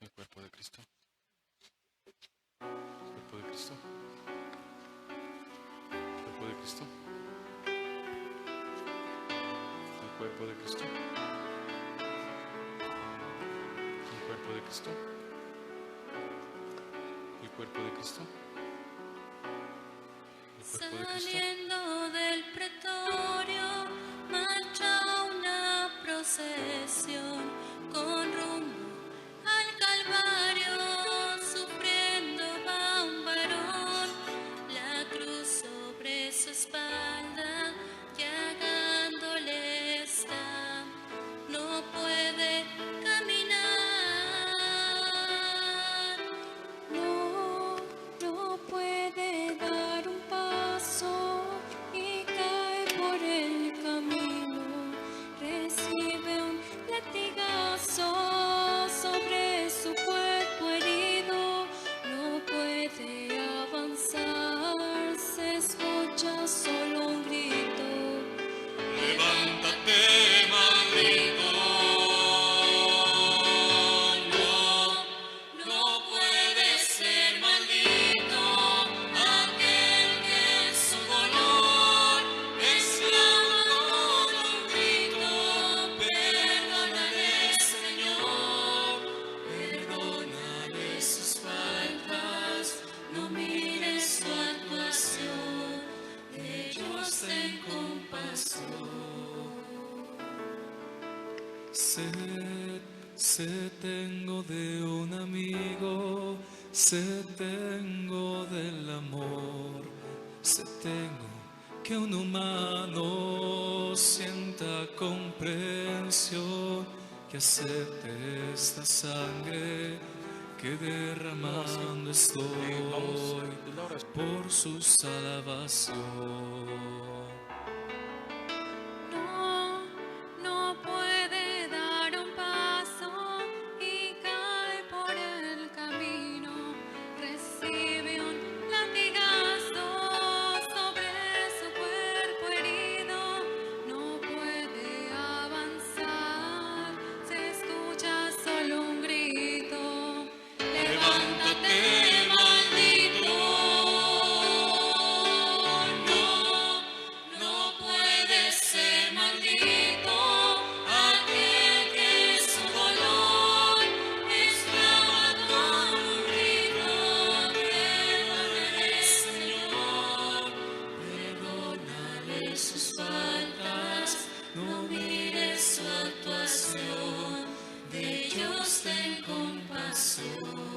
El cuerpo de Cristo. El cuerpo de Cristo. El cuerpo de Cristo. El cuerpo de Cristo. El cuerpo de Cristo. El cuerpo de Cristo. El cuerpo de Cristo. Saliendo del pretorio, marcha una procesión con rumbo al Calvario. Sufriendo va un varón, la cruz sobre su espalda, llagándole está, no puede caminar, no puede dar un paso y cae por el camino. Recibe un latigazo sobre su cuerpo herido, no puede avanzar, se escucha solo un grito: levántate, maldito. No puede ser maldito aquel que en su dolor exclama con un grito: perdónale, Señor, perdónale sus faltas, no mires su actuación, de ellos ten compasión. Sed tengo de un amigo, sed tengo del amor, sed tengo que un humano sienta comprensión, que acepte esta sangre que derramando estoy por su salvación. No puede dar un paso y cae por el camino. Recibe un latigazo sobre su cuerpo herido. No puede avanzar, se escucha solo un grito: levántate, maldito. No puede ser maldito aquel que en su dolor exclama con un grito: perdónale, Señor, perdónale sus faltas, no mires su actuación, de ellos ten compasión.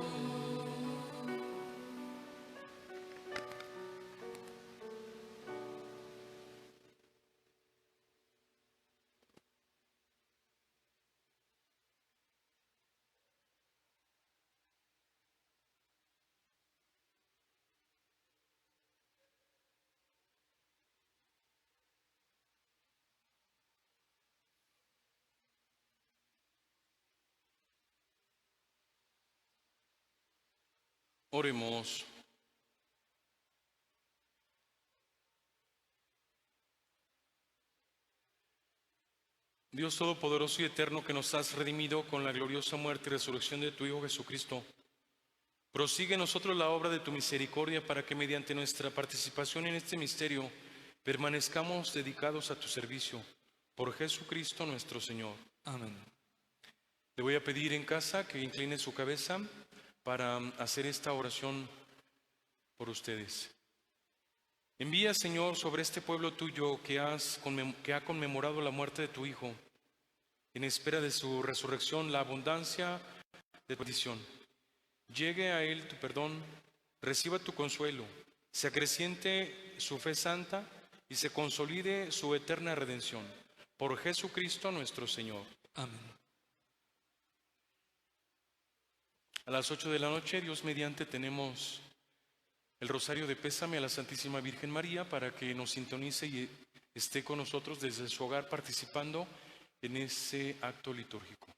Oremos. Dios Todopoderoso y Eterno, que nos has redimido con la gloriosa muerte y resurrección de tu Hijo Jesucristo, prosigue en nosotros la obra de tu misericordia para que mediante nuestra participación en este misterio permanezcamos dedicados a tu servicio. Por Jesucristo nuestro Señor. Amén. Le voy a pedir en casa que incline su cabeza para hacer esta oración por ustedes. Envía, Señor, sobre este pueblo tuyo que ha conmemorado la muerte de tu Hijo, en espera de su resurrección, la abundancia de tu bendición. Llegue a él tu perdón, reciba tu consuelo, se acreciente su fe santa y se consolide su eterna redención. Por Jesucristo nuestro Señor. Amén. A las 8 de la noche, Dios mediante, tenemos el rosario de pésame a la Santísima Virgen María para que nos sintonice y esté con nosotros desde su hogar participando en ese acto litúrgico.